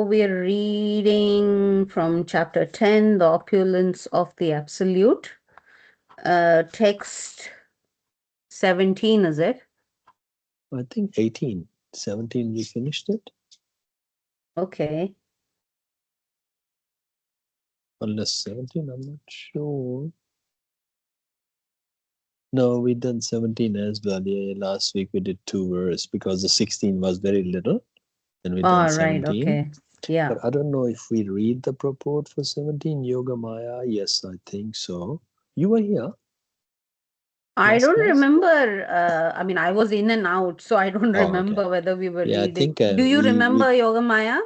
we're reading from chapter 10, The Opulence of the Absolute. Text 17, is it? I think 18. 17, we finished it. Okay. Unless 17, I'm not sure. No, we done 17 as well. Yeah, last week we did 2 verses because the 16 was very little. And we done All right. 17. Okay. Yeah. But I don't know if we read the purport for 17, Yoga Maya. Yes, I think so. You were here. I Last don't class? remember. I mean, I was in and out, so I don't Oh, okay. remember whether we were Yeah, I reading. think Do you remember Yoga Maya?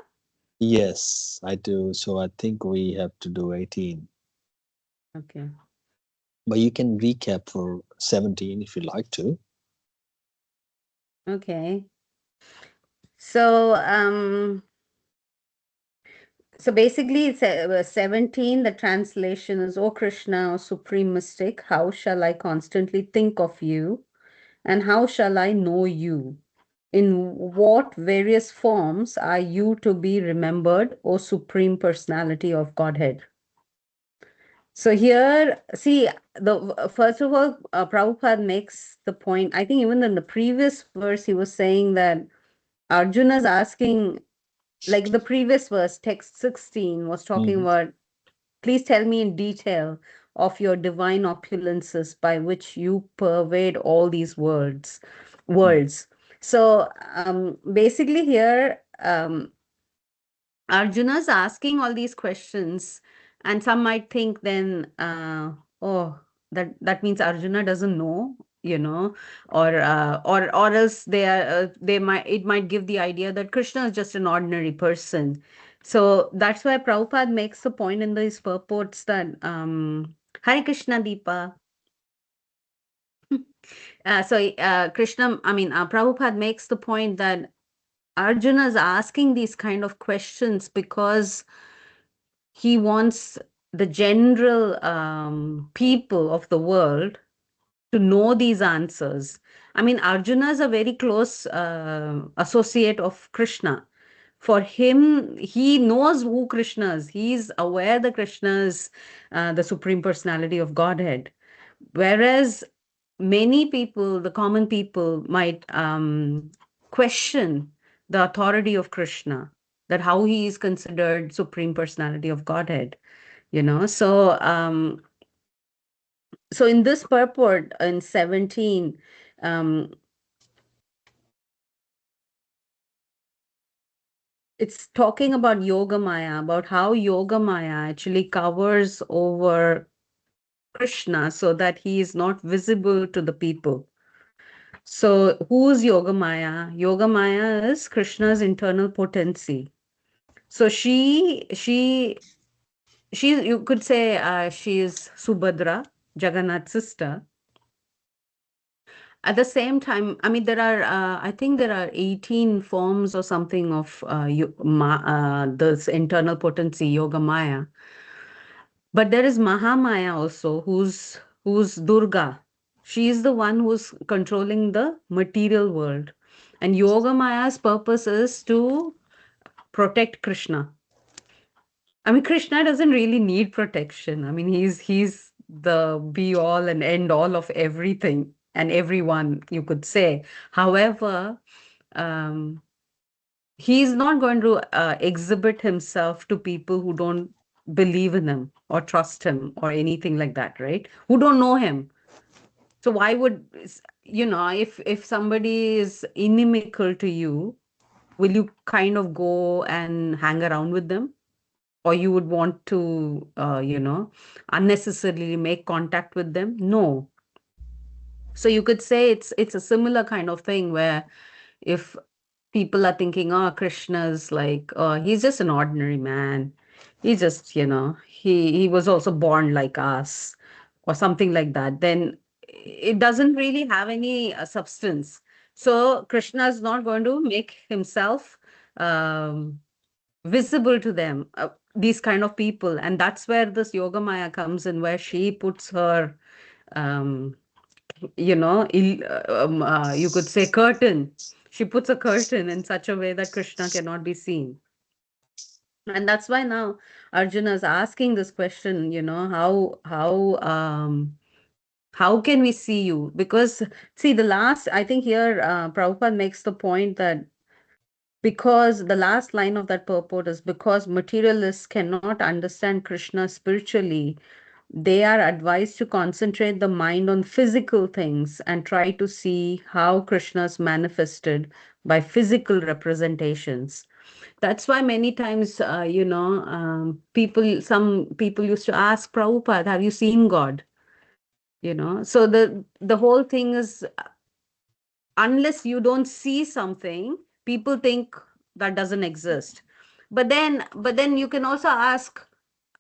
Yes, I do. So I think we have to do 18. Okay. But you can recap for 17 if you like to. Okay. So, so basically, it's 17. The translation is, O Krishna, O Supreme Mystic, how shall I constantly think of you? And how shall I know you? In what various forms are you to be remembered, O Supreme Personality of Godhead? So here, see, the first of all, Prabhupada makes the point. I think even in the previous verse, he was saying that Arjuna's asking, like the previous verse, text 16, was talking about, please tell me in detail of your divine opulences by which you pervade all these worlds. So basically here, Arjuna's asking all these questions, and some might think then, oh, that means Arjuna doesn't know, or else they might it might give the idea that Krishna is just an ordinary person. So that's why Prabhupada makes the point in these purports that Hare Krishna Deepa. Prabhupada makes the point that Arjuna is asking these kind of questions because he wants the general people of the world to know these answers. I mean, Arjuna is a very close associate of Krishna. For him, he knows who Krishna is. He's aware that Krishna is the Supreme Personality of Godhead. Whereas many people, the common people, might question the authority of Krishna, that how he is considered Supreme Personality of Godhead. So in this purport in 17, it's talking about Yoga Maya, about how Yoga Maya actually covers over Krishna so that he is not visible to the people. So who's Yoga Maya? Yoga Maya is Krishna's internal potency. So you could say she is Subhadra, Jagannath's sister. At the same time, I mean, I think there are 18 forms or something of this internal potency, Yoga Maya. But there is Mahamaya also, who's Durga. She is the one who's controlling the material world. And Yoga Maya's purpose is to protect Krishna. I mean, Krishna doesn't really need protection. I mean, he's the be all and end all of everything and everyone, you could say. However, um, he's not going to exhibit himself to people who don't believe in him or trust him or anything like that, right? Who don't know him. So why would if somebody is inimical to you, will you kind of go and hang around with them? Or you would want to unnecessarily make contact with them? No. So you could say it's a similar kind of thing where if people are thinking, oh, Krishna's like, oh, he's just an ordinary man, he just he was also born like us or something like that, then it doesn't really have any substance. So Krishna is not going to make himself um, visible to them, these kind of people. And that's where this Yoga Maya comes in, where she puts her um, you could say curtain. She puts a curtain in such a way that Krishna cannot be seen. And that's why now Arjuna is asking this question, how can we see you? Because see, I think here Prabhupada makes the point that because the last line of that purport is because materialists cannot understand Krishna spiritually, they are advised to concentrate the mind on physical things and try to see how Krishna is manifested by physical representations. That's why many times, some people used to ask Prabhupada, "Have you seen God?" So the whole thing is, unless you don't see something, people think that doesn't exist. But then you can also ask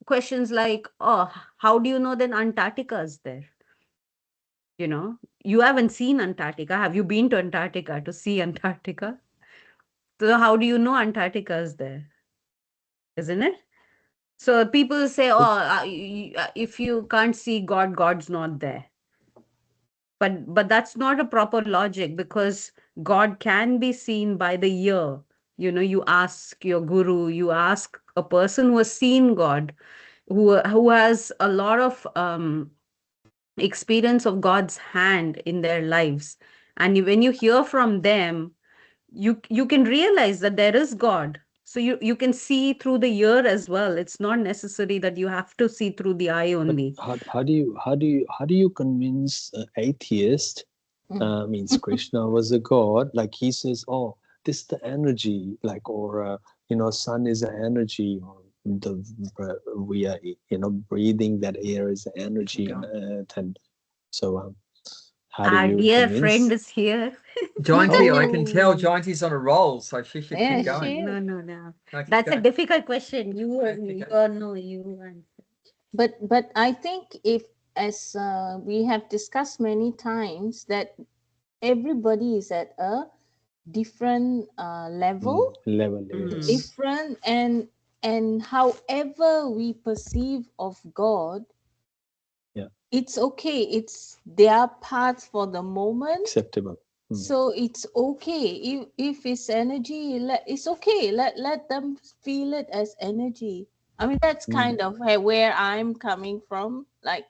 questions like, "Oh, how do you know then Antarctica is there?" You haven't seen Antarctica. Have you been to Antarctica to see Antarctica? So how do you know Antarctica is there? Isn't it? So people say, "Oh, if you can't see God, God's not there." But that's not a proper logic, because God can be seen by the ear. You ask your guru, you ask a person who has seen God, who has a lot of experience of God's hand in their lives. And when you hear from them, you can realize that there is God. So you can see through the ear as well. It's not necessary that you have to see through the eye But only. how do you convince an atheist means Krishna was a god? Like he says, oh, this is the energy, like, or sun is an energy, or the we are breathing that air is an energy, and so how do Our you dear friend convince? is here. Jayanti, I can tell Oh, Jayanti's on a roll, so she should yeah, keep No, going. she. no, no, no. No, keep That's a going. difficult question. You are, Okay, you go. are, no, you answer. But I think if, as we have discussed many times, that everybody is at a different level, Level, Mm. yes. different, and however we perceive of God, Yeah, it's okay. It's their path for the moment. acceptable. So it's okay if it's energy, it's okay. Let them feel it as energy. I mean, that's kind of where I'm coming from. Like,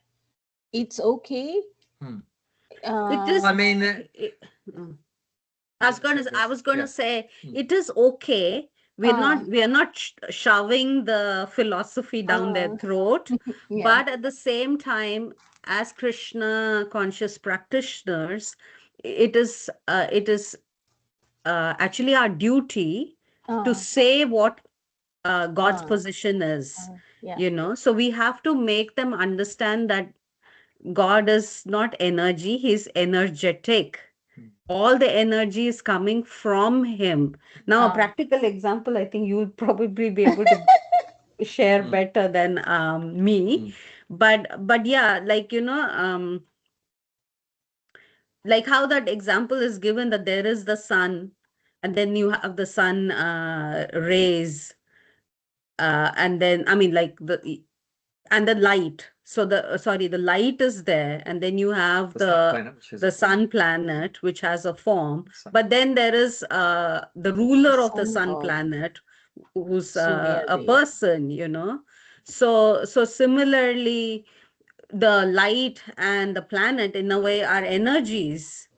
it's okay. Hmm. It Uh, is. I mean, Mm. I was gonna yeah. say Hmm. it is okay. We're uh, not we are not shoving the philosophy down their uh, throat, yeah. but at the same time, as Krishna conscious practitioners, it is actually our duty to Uh, say what God's uh, position is. yeah. So we have to make them understand that God is not energy; He's energetic. Hmm. All the energy is coming from him. Now, a Uh, practical example, I think you'll probably be able to share Hmm. better than me. Hmm. But yeah, like how that example is given, that there is the sun, and then you have the sun rays, and then I mean like the light. So the light is there, and then you have The sun planet, which is a the form. sun planet, which has a form. Sun. But then there is the ruler of the Sun sun God, planet, who's Surya a Dev. person. So similarly, the light and the planet in a way are energies.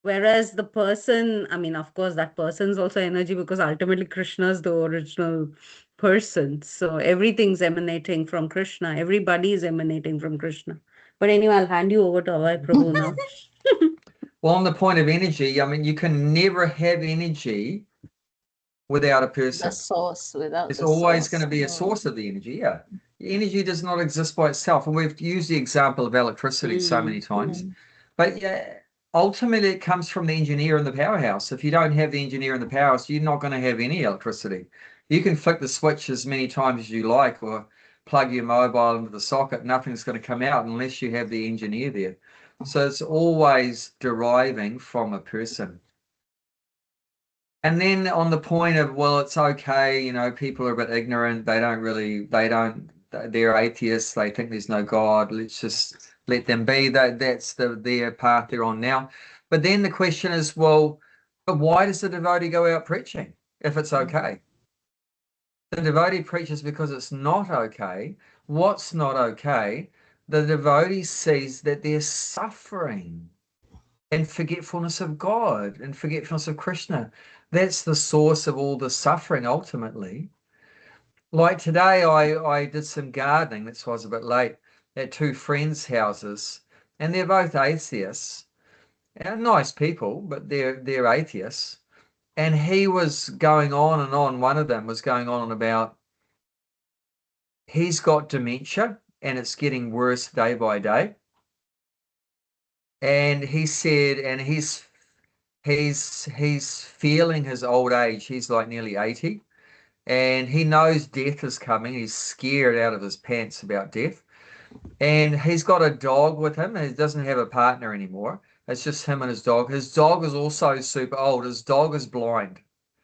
Whereas the person, I mean, of course, that person is also energy, because ultimately Krishna is the original person. So everything's emanating from Krishna. Everybody is emanating from Krishna. But anyway, I'll hand you over to Avai Prabhu now. Well, on the point of energy, I mean, you can never have energy without a The person. source without There's the always going source. to be a source of the energy. Yeah. Energy does not exist by itself. And we've used the example of electricity so many times. Mm. But yeah, ultimately, it comes from the engineer in the powerhouse. If you don't have the engineer in the powerhouse, you're not going to have any electricity. You can flick the switch as many times as you like, or plug your mobile into the socket. Nothing's going to come out unless you have the engineer there. So it's always deriving from a person. And then on the point of, well, it's okay, people are a bit ignorant. They're atheists. They think there's no God. Let's just let them be. That's their path they're on now. But then the question is, well, but why does the devotee go out preaching if it's okay? The devotee preaches because it's not okay. What's not okay? The devotee sees that there's suffering and forgetfulness of God and forgetfulness of Krishna. That's the source of all the suffering ultimately. Like today, I did some gardening. That's why I was a bit late, at two friends' houses, and they're both atheists. And nice people, but they're atheists. And he was going on and on. One of them was going on about he's got dementia and it's getting worse day by day. And he said, and he's feeling his old age. He's like nearly 80, and he knows death is coming. He's scared out of his pants about death. And he's got a dog with him. He doesn't have a partner anymore. It's just him and his dog. His dog is also super old. His dog is blind.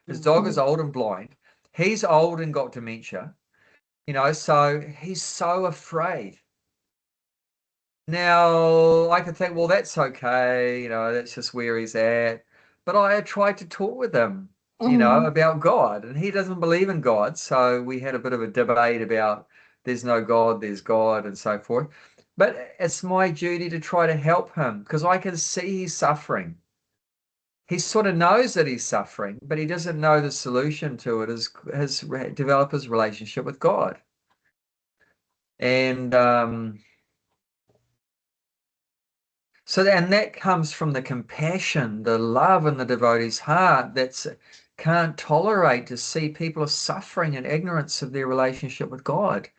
His dog is old and blind. He's old and got dementia, so he's so afraid. Now, I could think, well, that's okay, that's just where he's at. But I tried to talk with him, about God, and he doesn't believe in God. So we had a bit of a debate about there's no God, there's God, and so forth. But it's my duty to try to help him because I can see he's suffering. He sort of knows that he's suffering, but he doesn't know the solution to it is develop his relationship with God. And and that comes from the compassion, the love in the devotee's heart that can't tolerate to see people are suffering in ignorance of their relationship with God.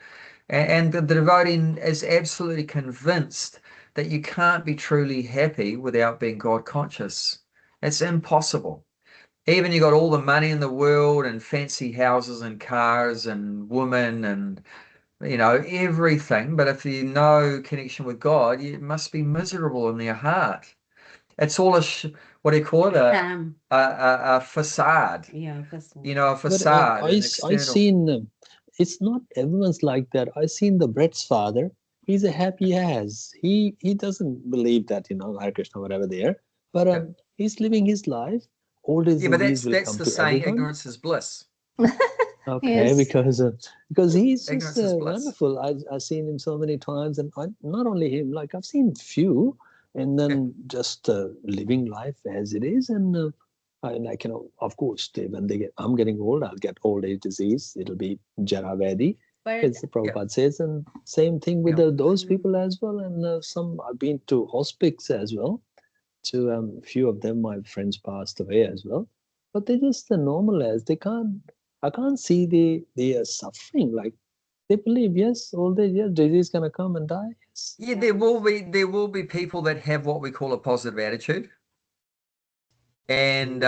And the devotee is absolutely convinced that you can't be truly happy without being God conscious. It's impossible. Even you got all the money in the world and fancy houses and cars and women and everything, but if you no connection with God, you must be miserable in your heart. It's all what do you call it? A facade. Yeah, facade. A facade. But I seen it's not everyone's like that. I seen the Brett's father. He's a happy as. He doesn't believe that Hare Krishna whatever there, but he's living his life. Old age disease will come to saying everyone. Ignorance is bliss. Okay, Yes. because he's Ignorance just is bliss. wonderful. I've seen him so many times, and not only him. Like I've seen few, and then just living life as it is, and of course, I'm getting old, I'll get old age disease. It'll be Jara Vedi, as the Prabhupada says, and same thing with those people as well. And some I've been to hospice as well. To a few of them, my friends passed away as well, but they're just the normal as they can't. I can't see they are suffering. Like they believe, yes, old age, yes, disease gonna come and die. Yes. Yeah, there will be people that have what we call a positive attitude. And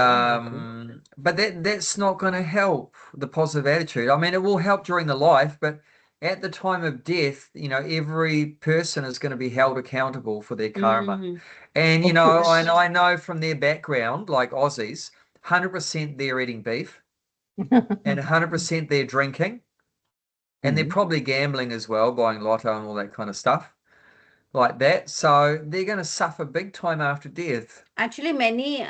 but that's not going to help the positive attitude. I mean, it will help during the life, but at the time of death, every person is going to be held accountable for their karma. And I know from their background, like Aussies, 100% they're eating beef and 100% they're drinking, and they're probably gambling as well, buying lotto and all that kind of stuff like that. So they're going to suffer big time after death. Actually, many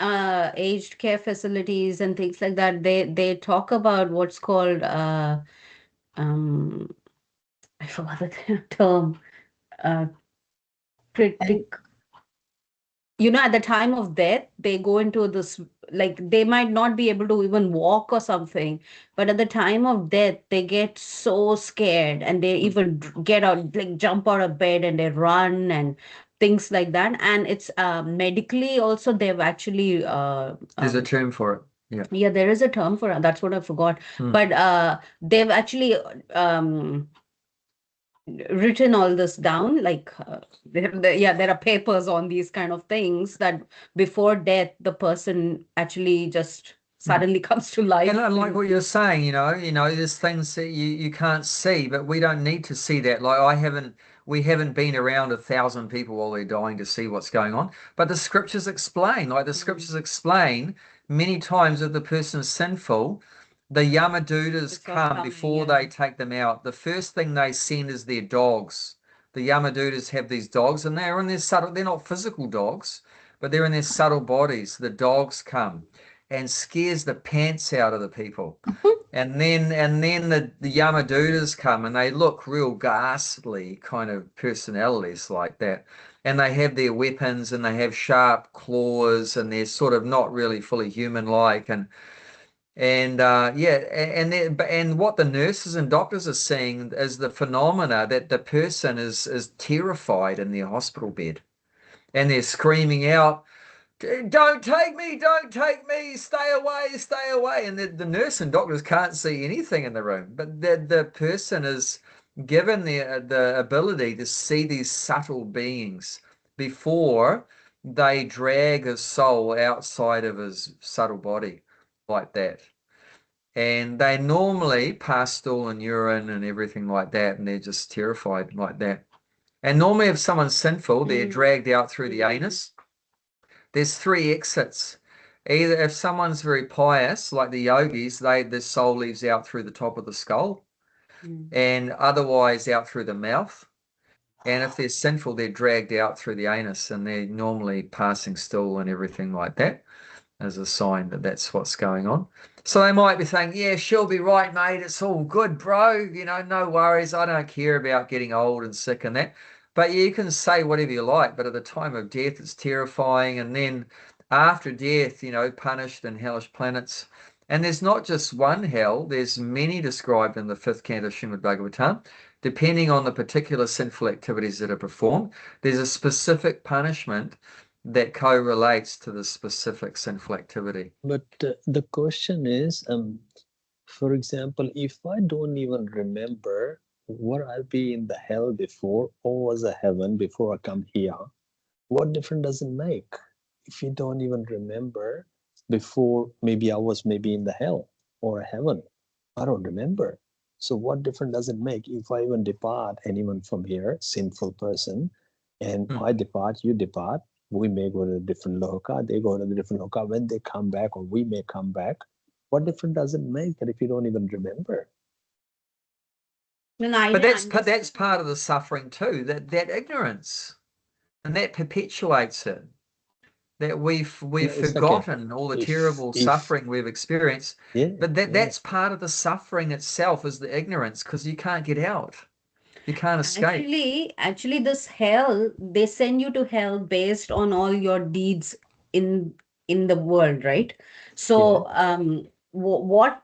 aged care facilities and things like that, they talk about what's called I forgot the term. Critic. At the time of death, they go into this, like they might not be able to even walk or something, but at the time of death, they get so scared and they even get out, like jump out of bed and they run and things like that. And it's medically also, they've actually There's a term for it. Yeah, there is a term for it. That's what I forgot. But they've actually written all this down, like there are papers on these kind of things that before death the person actually just suddenly comes to life. And like what you're saying, there's things that you can't see, but we don't need to see that. Like we haven't been around 1,000 people while they're dying to see what's going on, but the scriptures explain, many times that the person is sinful, the Yamadutas come before they take them out. The first thing they send is their dogs. The Yamadutas have these dogs, and they're in their subtle, they're not physical dogs, but they're in their subtle bodies. The dogs come. and scares the pants out of the people. And then the Yamadutas come and they look real ghastly kind of personalities like that. And they have their weapons and they have sharp claws and they're sort of not really fully human-like. And what the nurses and doctors are seeing is the phenomena that the person is terrified in their hospital bed. And they're screaming out, don't take me, stay away. And the nurse and doctors can't see anything in the room, but the person is given the ability to see these subtle beings before they drag his soul outside of his subtle body like that. And they normally pass stool and urine and everything like that, and they're just terrified like that. And normally if someone's sinful, they're dragged out through the anus. There's 3 exits. Either if someone's very pious, like the yogis, the soul leaves out through the top of the skull, and otherwise out through the mouth. And if they're sinful, they're dragged out through the anus, and they're normally passing stool and everything like that as a sign that that's what's going on. So they might be saying, yeah, she'll be right, mate. It's all good, bro. You know, no worries. I don't care about getting old and sick and that. But you can say whatever you like, but at the time of death, it's terrifying. And then after death, you know, punished in hellish planets. And there's not just one hell. There's many described in the 5th canto of Srimad Bhagavatam. Depending on the particular sinful activities that are performed, there's a specific punishment that correlates to the specific sinful activity. But the question is, for example, if I don't even remember what I'll be in the hell before or was a heaven before I come here, what difference does it make? If you don't even remember before, maybe I was in the hell or a heaven, I don't remember. So what difference does it make if I even depart anyone from here, sinful person, and I depart, you depart, we may go to a different loka, they go to the different loka. When they come back, or we may come back, what difference does it make that if you don't even remember? But that's part of the suffering too, that ignorance, and that perpetuates it. That we've forgotten all the terrible suffering we've experienced. But that's part of the suffering itself, is the ignorance, because you can't get out. You can't escape. Actually, this hell, they send you to hell based on all your deeds in the world, right? So what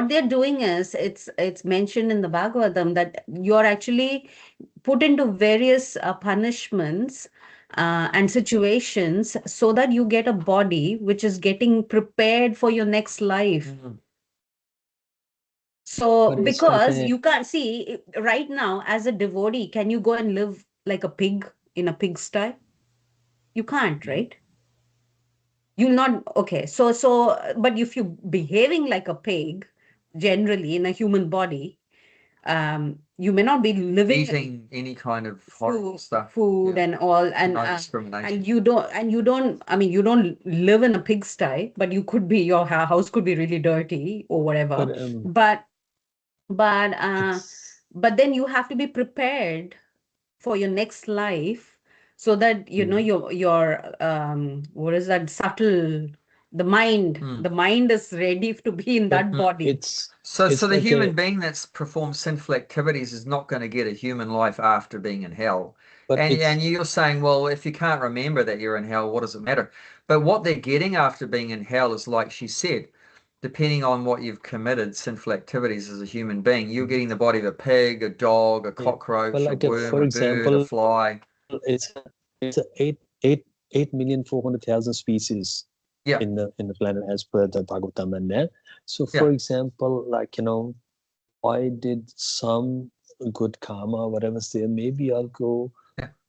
they're doing is, it's mentioned in the Bhagavatam that you're actually put into various punishments and situations so that you get a body which is getting prepared for your next life. So because you can't see right now as a devotee, can you go and live like a pig in a pigsty? You can't, right? You'll not. Okay, so but if you're behaving like a pig generally in a human body, you may not be living eating any kind of horrible stuff, and all, and no discrimination. and you don't, I mean, you don't live in a pigsty, but you could be, your house could be really dirty or whatever. But then you have to be prepared for your next life, so that you know your what is that, subtle, the mind is ready to be in that body. So the human being that's performed sinful activities is not going to get a human life after being in hell. And you're saying, well, if you can't remember that you're in hell, what does it matter? But what they're getting after being in hell is, like she said, depending on what you've committed, sinful activities as a human being, you're getting the body of a pig, a dog, a cockroach, a worm, a bird, a fly. It's 8,400,000 species in the planet as per the Bhagavatam and that. So for example, like, you know, I did some good karma, whatever's there, maybe I'll go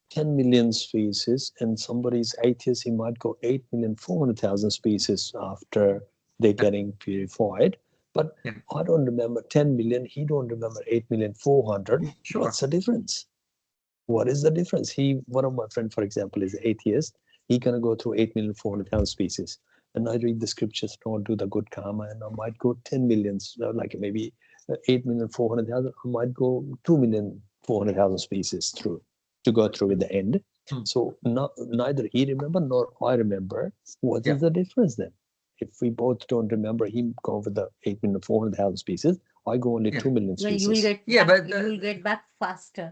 10 million species, and somebody's atheist, he might go 8,400,000 species after they're getting purified. But I don't remember 10 million, he don't remember 8,400,000. Sure. What's the difference? What is the difference? One of my friends, for example, is atheist. He gonna go through 8,400,000 species. And I read the scriptures, don't do the good karma, and I might go 10 million, like maybe 8,400,000, I might go 2,400,000 species through to go through with the end. So neither he remember nor I remember. What is the difference then? if we both don't remember, he go with the 8,400,000 species. I go only 2 million Well, you species. will get back faster.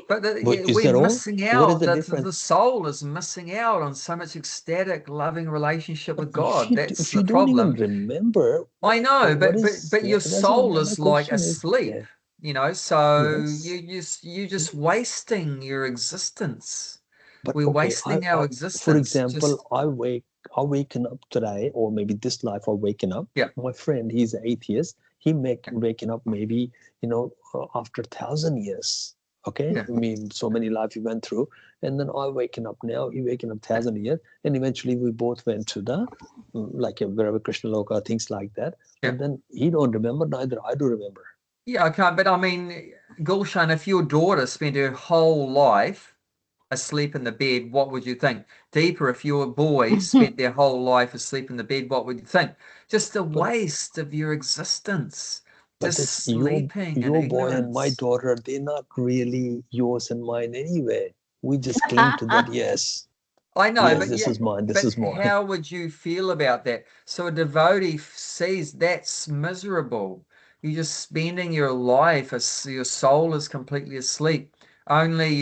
But Is we're that all? missing What is out. the The difference? soul is missing out on so much ecstatic, loving relationship with If God. you, That's if the you don't even problem. remember, I know, what is but your that's what soul my is like question is. asleep, you know. So Yes. you just wasting your existence. But We're okay, wasting our for existence. example, Just I waken up today, or maybe this life I waking up. Yeah. My friend, he's an atheist. He waking up maybe, after 1,000 years. Okay. Yeah. I mean, so many lives he went through. And then I waking up now, he waking up 1,000 years. And eventually we both went to the like wherever Krishna Loka, things like that. Yeah. And then he don't remember, neither I do remember. Yeah, okay, but I mean, Gulshan, if your daughter spent her whole life asleep in the bed, what would you think? Deeper, if your boys spent their whole life asleep in the bed, what would you think? Just a waste of your existence. But Just it's sleeping in your boy and my ignorance. daughter, they're not really yours and mine anyway. We just cling to that, yes. I know, Yes, but this yeah, is mine, this but is mine. how would you feel about that? So a devotee sees that's miserable. You're just spending your life as your soul is completely asleep. Only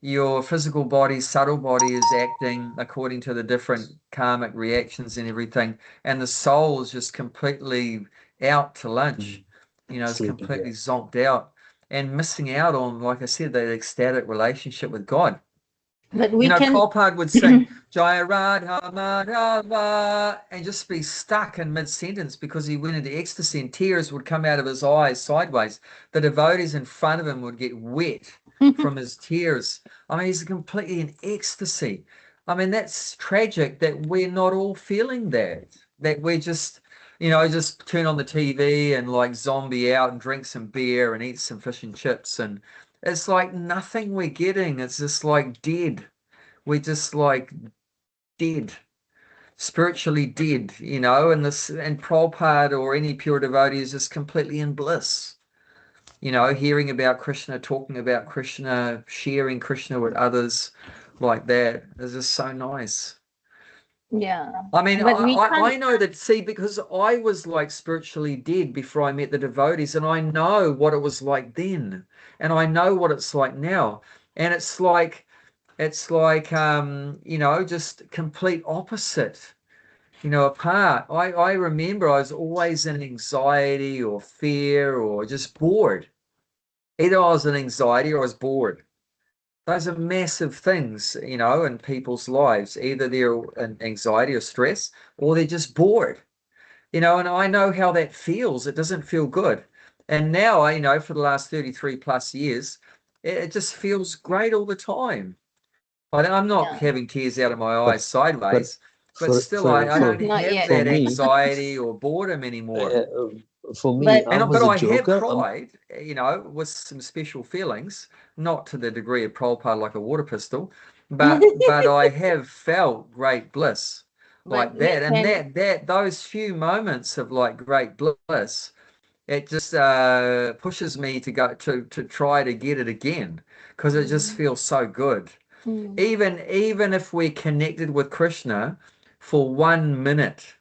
your physical body, subtle body is acting according to the different karmic reactions and everything, and the soul is just completely out to lunch. You know, it's Sleeping, completely yeah. zonked out and missing out on, like I said, that ecstatic relationship with God. But You we know, can. Prabhupada would sing Jaya Radha Madhava and just be stuck in mid-sentence because he went into ecstasy and tears would come out of his eyes sideways. The devotees in front of him would get wet from his tears. I mean, he's completely in ecstasy. I mean, that's tragic that we're not all feeling that we're just, just turn on the TV and like zombie out and drink some beer and eat some fish and chips. And it's like nothing we're getting. It's just like dead. We're just like dead, spiritually dead, and Prabhupada or any pure devotee is just completely in bliss. Hearing about Krishna, talking about Krishna, sharing Krishna with others like that is just so nice. Yeah. I mean, But we I can't. know that, see, because I was like spiritually dead before I met the devotees, and I know what it was like then, and I know what it's like now. And it's like just complete opposite, apart. I remember I was always in anxiety or fear or just bored. Either I was in anxiety or I was bored. Those are massive things, in people's lives. Either they're in anxiety or stress, or they're just bored, and I know how that feels. It doesn't feel good. And now, for the last 33 plus years, it just feels great all the time. I'm not Yeah. having tears out of my But eyes sideways, but for still, I don't Not have yet. that me, anxiety or boredom anymore. for me, But I was But a I have joker. cried, with some special feelings, not to the degree of Prabhupada like a water pistol, but I have felt great bliss like we that. And can. those few moments of like great bliss, it just pushes me to go to try to get it again because it just feels so good. Mm. Even if we're connected with Krishna for 1 minute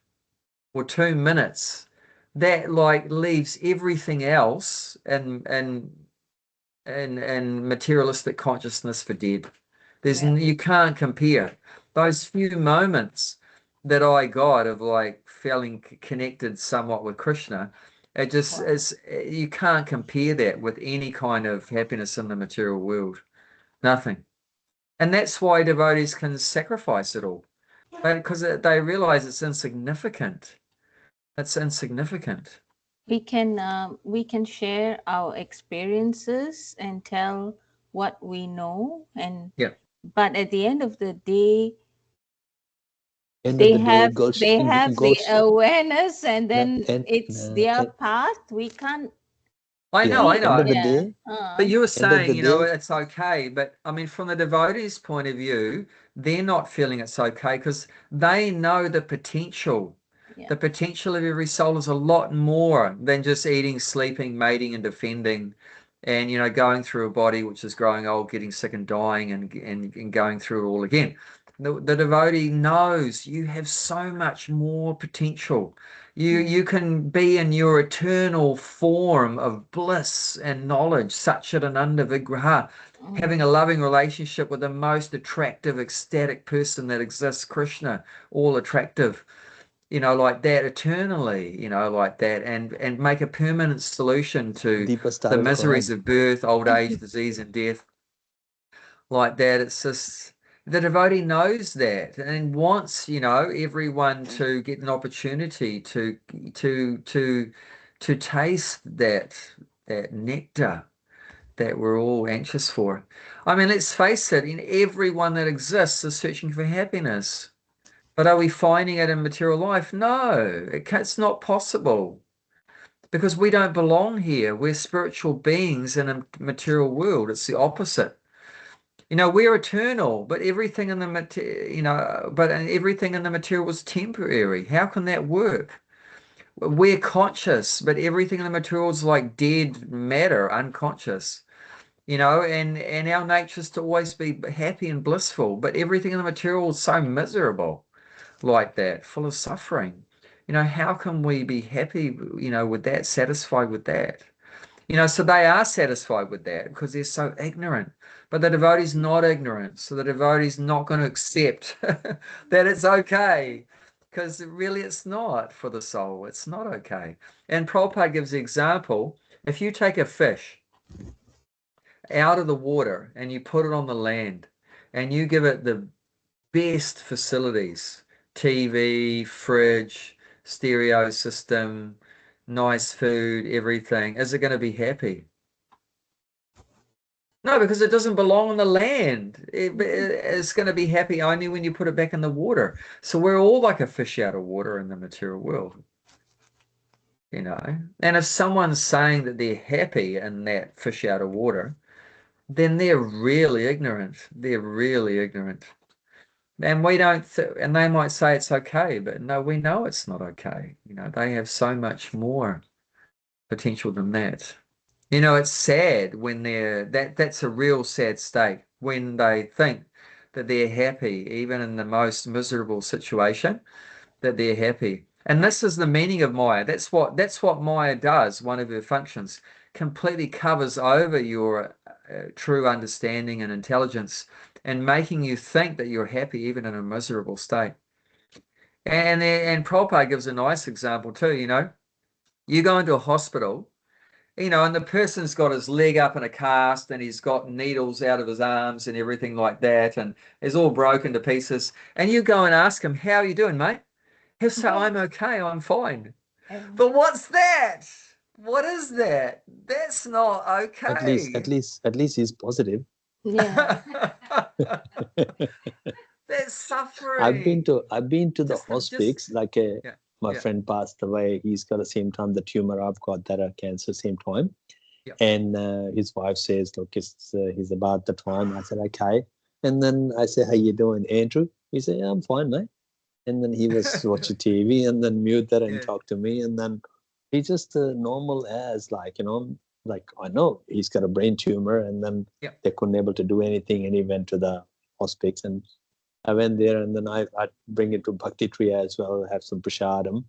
or 2 minutes, that like leaves everything else and materialistic consciousness for dead. You can't compare those few moments that I got of like feeling connected somewhat with Krishna. It just is, you can't compare that with any kind of happiness in the material world. Nothing. And that's why devotees can sacrifice it all, but because they realize it's insignificant. It's insignificant. We can share our experiences and tell what we know, and Yeah. but at the end of the day, End of they the day, have the goes awareness, and then and it's their and path. We can't. I yeah, know, I We end of know. the Yeah. day, But you were end of the saying, day, it's okay. But I mean, from the devotee's point of view, they're not feeling it's okay because they know the potential. Yeah. The potential of every soul is a lot more than just eating, sleeping, mating, and defending, and going through a body which is growing old, getting sick, and dying, and going through it all again. The devotee knows you have so much more potential. You can be in your eternal form of bliss and knowledge, Satchidananda Vigraha, having a loving relationship with the most attractive, ecstatic person that exists, Krishna, all attractive, like that eternally, like that, and make a permanent solution to Deepa the started miseries crying. of birth, old age, disease, and death. Like that, it's just the devotee knows that and wants, everyone to get an opportunity to taste that nectar that we're all anxious for. I mean, let's face it, everyone that exists is searching for happiness. But are we finding it in material life? No, it's not possible because we don't belong here. We're spiritual beings in a material world. It's the opposite. We're eternal, but everything in the everything in the material is temporary. How can that work? We're conscious, but everything in the material is like dead matter, unconscious. And our nature is to always be happy and blissful, but everything in the material is so miserable, like that, full of suffering. How can we be happy, with that, satisfied with that? So they are satisfied with that because they're so ignorant. But the devotee's not ignorant. So the devotee's not going to accept that it's okay because really it's not for the soul. It's not okay. And Prabhupada gives the example, if you take a fish out of the water and you put it on the land and you give it the best facilities, TV, fridge, stereo system, nice food, everything, is it going to be happy? No, because it doesn't belong on the land. It's going to be happy only when you put it back in the water. So we're all like a fish out of water in the material world. And if someone's saying that they're happy in that fish out of water, then they're really ignorant. They're really ignorant. And we don't, and they might say it's okay, but no, we know it's not okay. They have so much more potential than that. It's sad when that's a real sad state when they think that they're happy, even in the most miserable situation, that they're happy. And this is the meaning of Maya. That's what Maya does. One of her functions completely covers over your true understanding and intelligence and making you think that you're happy even in a miserable state. And Prabhupada gives a nice example too, you go into a hospital, and the person's got his leg up in a cast and he's got needles out of his arms and everything like that, and it's all broken to pieces. And you go and ask him, how are you doing, mate? He'll say, I'm okay, I'm fine. But what's that? What is that? That's not okay. At least he's positive. Yeah. That's suffering. I've been to the hospice. My Yeah. friend passed away. He's got the same time the tumor. I've got that cancer same time. Yeah. And his wife says, look, he's about the time. I said, okay. And then I said, how you doing, Andrew? He said, yeah, I'm fine, mate. And then he was watching TV and then mute that and Yeah. talk to me. And then he just normal as I know he's got a brain tumor, and then Yeah. they couldn't able to do anything. And he went to the hospice, and I went there, and then I bring it to Bhakti Tree as well, have some prasadam.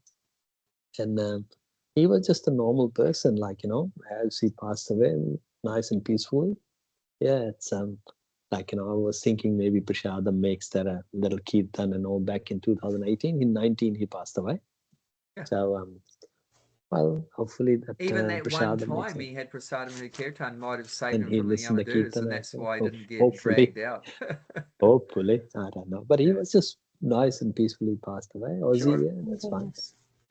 And he was just a normal person, as he passed away, nice and peaceful. Yeah, it's I was thinking maybe prasadam makes that a little kirtan and all back in 2018. In 19, he passed away. Yeah. So, well, hopefully that even that one prasadam makes time it. he had prasadam and kirtan might have saved And him he from the listened to Yamadutas, kirtan and as that's well. why he didn't get Hopefully. dragged out. Hopefully, I don't know. But he was just nice and peacefully passed away. Aussie, Sure. yeah, that's fine.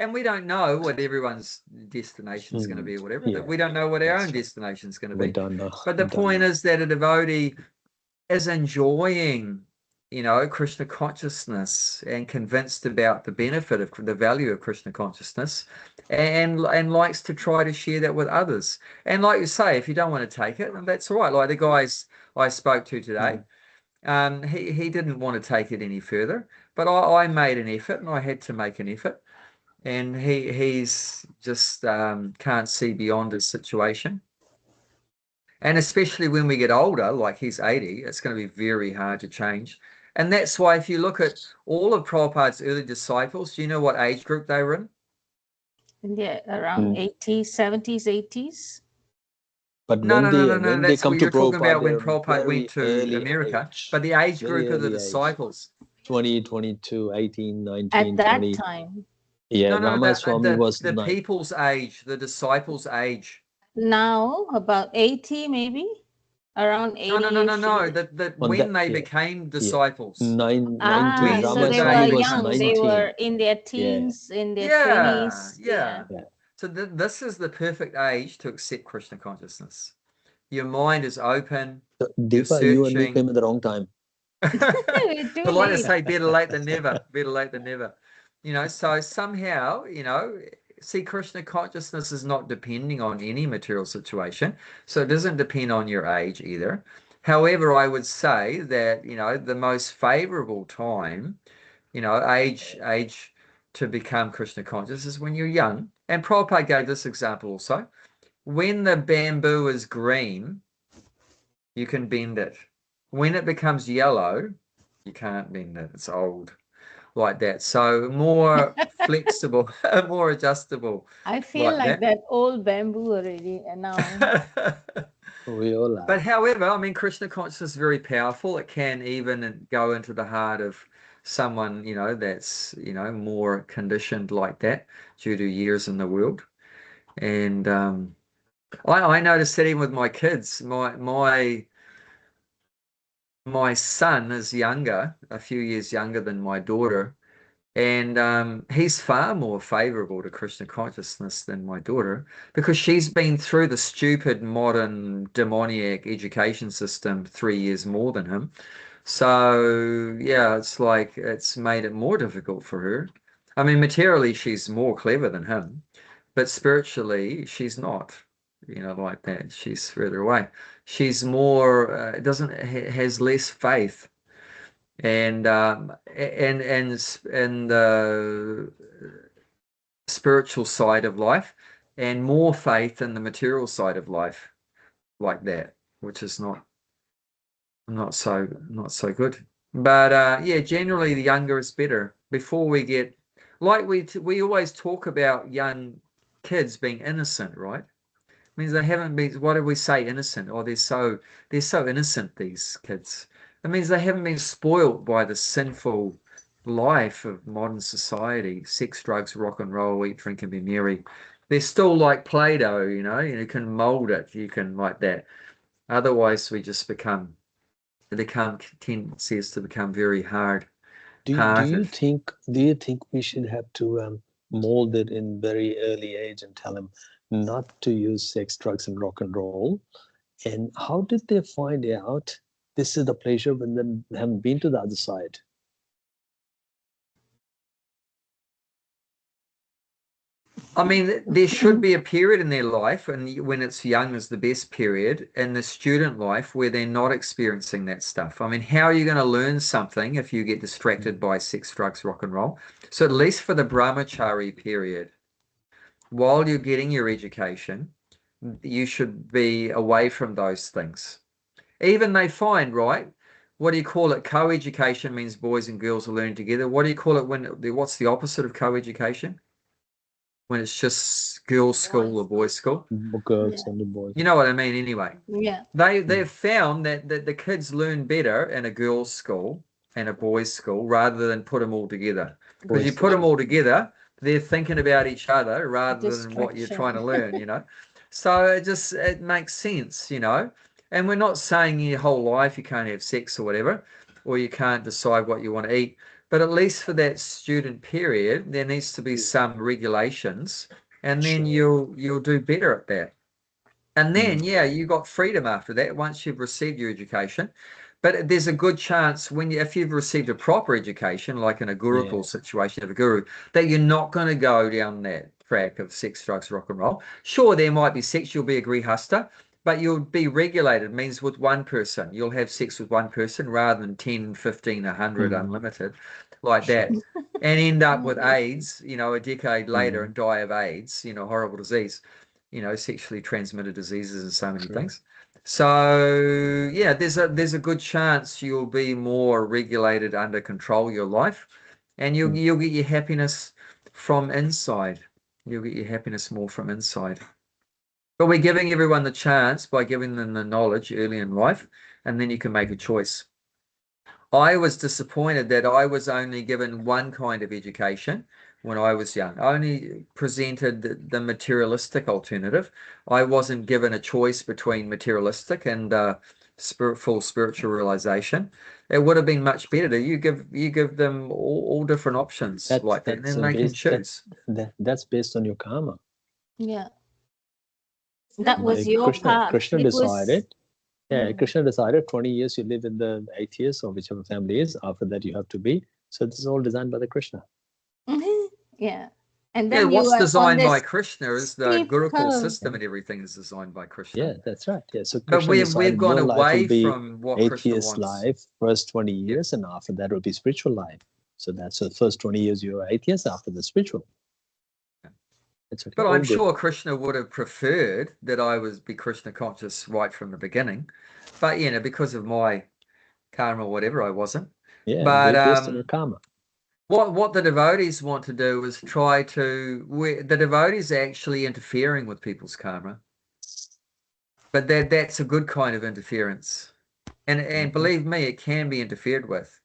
And we don't know what everyone's destination is going to be or whatever. Yeah, We don't know what our that's own right. destination is going to We be. don't know. But the We don't point know. is that a devotee is enjoying, Krishna consciousness and convinced about the benefit of the value of Krishna consciousness, and likes to try to share that with others. And like you say, if you don't want to take it, that's all right. Like the guys I spoke to today, he didn't want to take it any further, but I made an effort, and I had to make an effort. And he's just can't see beyond his situation. And especially when we get older, like he's 80, it's going to be very hard to change. And that's why if you look at all of Prabhupada's early disciples, do you know what age group they were in? Yeah, around 80s, 70s, 80s. But No, no, no, no, no. when they That's come what to you're talking Prabhupada, about when they're Prabhupada very went to early America. age. But the age Very group of the early age. disciples. 20, 22, 18, 19, At that 20. time. Yeah, No, no, Ramaswamy was the 9. people's age, the disciples' age. Now, about 80 maybe? Around 80. No, no, no, no, no. That On when that, they yeah. became Yeah. disciples. 19. When So would they Ramaswamy were was young. 19. They were in their teens, in their Yeah, 20s. yeah. Yeah. So this is the perfect age to accept Krishna consciousness. Your mind is open. So, You're Deepa, you and me searching. came at the wrong time. We're too But like I late. say, better late than never. Better late than never. You know, so somehow, you know, see, Krishna consciousness is not depending on any material situation. So it doesn't depend on your age either. However, I would say that, you know, the most favorable time, you know, age to become Krishna conscious is when you're young. And Prabhupada gave this example also. When the bamboo is green, you can bend it. When it becomes yellow, you can't bend it. It's old, like that. So more flexible, more adjustable. I feel like that old bamboo already, and now. We all are. But however, I mean, Krishna consciousness is very powerful. It can even go into the heart of someone, you know, that's, you know, more conditioned like that due to years in the world. And I noticed that even with my kids, my son is younger, a few years younger than my daughter, and he's far more favorable to Krishna consciousness than my daughter because she's been through the stupid modern demoniac education system 3 years more than him. So yeah, it's like it's made it more difficult for her. I mean, materially she's more clever than him, but spiritually she's not, you know, like that. She's further away. She's more has less faith, and the spiritual side of life, and more faith in the material side of life, like that, which is not so good. But yeah, generally the younger is better. Before we get, like we always talk about young kids being innocent, right? Means they haven't been, what do we say, innocent? Oh, they're so innocent, these kids. It means they haven't been spoilt by the sinful life of modern society: sex, drugs, rock and roll, eat, drink, and be merry. They're still like Play-Doh, you know, you can mold it, you can, like that. Otherwise we just become tendencies to become very hard. Do you think we should have to mold it in very early age and tell them not to use sex, drugs, and rock and roll? And how did they find out this is the pleasure when they haven't been to the other side? I mean, there should be a period in their life, and when it's young is the best period, in the student life where they're not experiencing that stuff. I mean, how are you going to learn something if you get distracted by sex, drugs, rock and roll? So at least for the brahmachari period, while you're getting your education, you should be away from those things. Even they find, right? What do you call it? Co-education means boys and girls are learning together. What do you call it what's the opposite of co-education? When it's just girls' school or boys' school. Girls and the boys. You know what I mean anyway. Yeah. They've found that the kids learn better in a girls' school and a boys' school rather than put them all together. Because you put them all together, they're thinking about each other rather than what you're trying to learn, you know. So it makes sense, you know. And we're not saying your whole life you can't have sex or whatever, or you can't decide what you want to eat. But at least for that student period, there needs to be some regulations, and then you'll do better at that. And then, yeah, you got freedom after that once you've received your education. But there's a good chance if you've received a proper education, like in a gurukul situation of a guru, that you're not going to go down that track of sex, drugs, rock and roll. Sure, there might be sex, you'll be a grihasta, but you'll be regulated. Means with one person, you'll have sex with one person rather than 10, 15, 100 unlimited, like that, and end up with AIDS, you know, a decade later and die of AIDS, you know, horrible disease, you know, sexually transmitted diseases and so many things. So yeah, there's a good chance you'll be more regulated, under control your life, and you'll get your happiness from inside. You'll get your happiness more from inside. But we're giving everyone the chance by giving them the knowledge early in life, and then you can make a choice. I was disappointed that I was only given one kind of education when I was young. I only presented the materialistic alternative. I wasn't given a choice between materialistic and full spiritual realization. It would have been much better to you give them all different options like that, and then they can choose. That's based on your karma. Yeah. That was your path. Krishna decided. Yeah, Krishna decided 20 years you live in the atheist or whichever family is. After that, you have to be. So this is all designed by the Krishna. Yeah. And then what's designed by Krishna is the Gurukul system, and everything is designed by Krishna. Yeah, that's right. Yeah, so Krishna we've gone away from what atheist Krishna wants. life first 20 years, and after that will be spiritual life. So that's the first 20 years you are atheist, after the spiritual. Okay. But I'm sure Krishna would have preferred that I be Krishna conscious right from the beginning. But because of my karma or whatever, I wasn't. Yeah, but based on your karma. What the devotees want to do is try to the devotees are actually interfering with people's karma. But that's a good kind of interference. And believe me, it can be interfered with.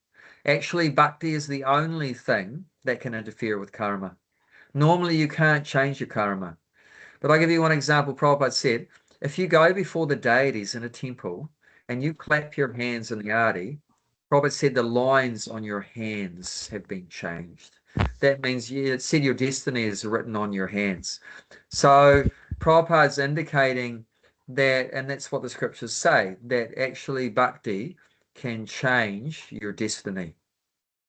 Actually, bhakti is the only thing that can interfere with karma. Normally, you can't change your karma. But I'll give you one example. Prabhupada said, if you go before the deities in a temple and you clap your hands in the arti, Prabhupada said the lines on your hands have been changed. That means it said your destiny is written on your hands. So Prabhupada's indicating that, and that's what the scriptures say, that actually bhakti can change your destiny,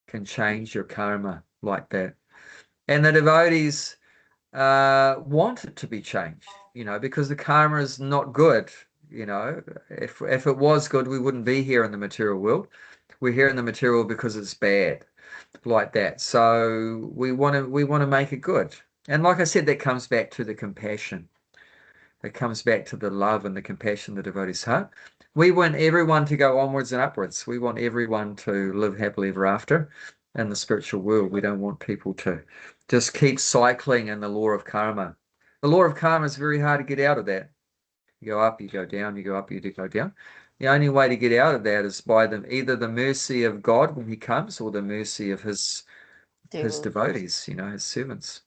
can change your karma like that. And the devotees want it to be changed, because the karma is not good. If it was good, we wouldn't be here in the material world. We're here in the material world because it's bad, like that. So we want to make it good. And like I said, that comes back to the compassion. It comes back to the love and the compassion in the devotee's heart. We want everyone to go onwards and upwards. We want everyone to live happily ever after in the spiritual world. We don't want people to just keep cycling in the law of karma. The law of karma is very hard to get out of that. You go up, you go down, you go up, you go down. The only way to get out of that is by either the mercy of God when he comes, or the mercy of his devotees, his servants.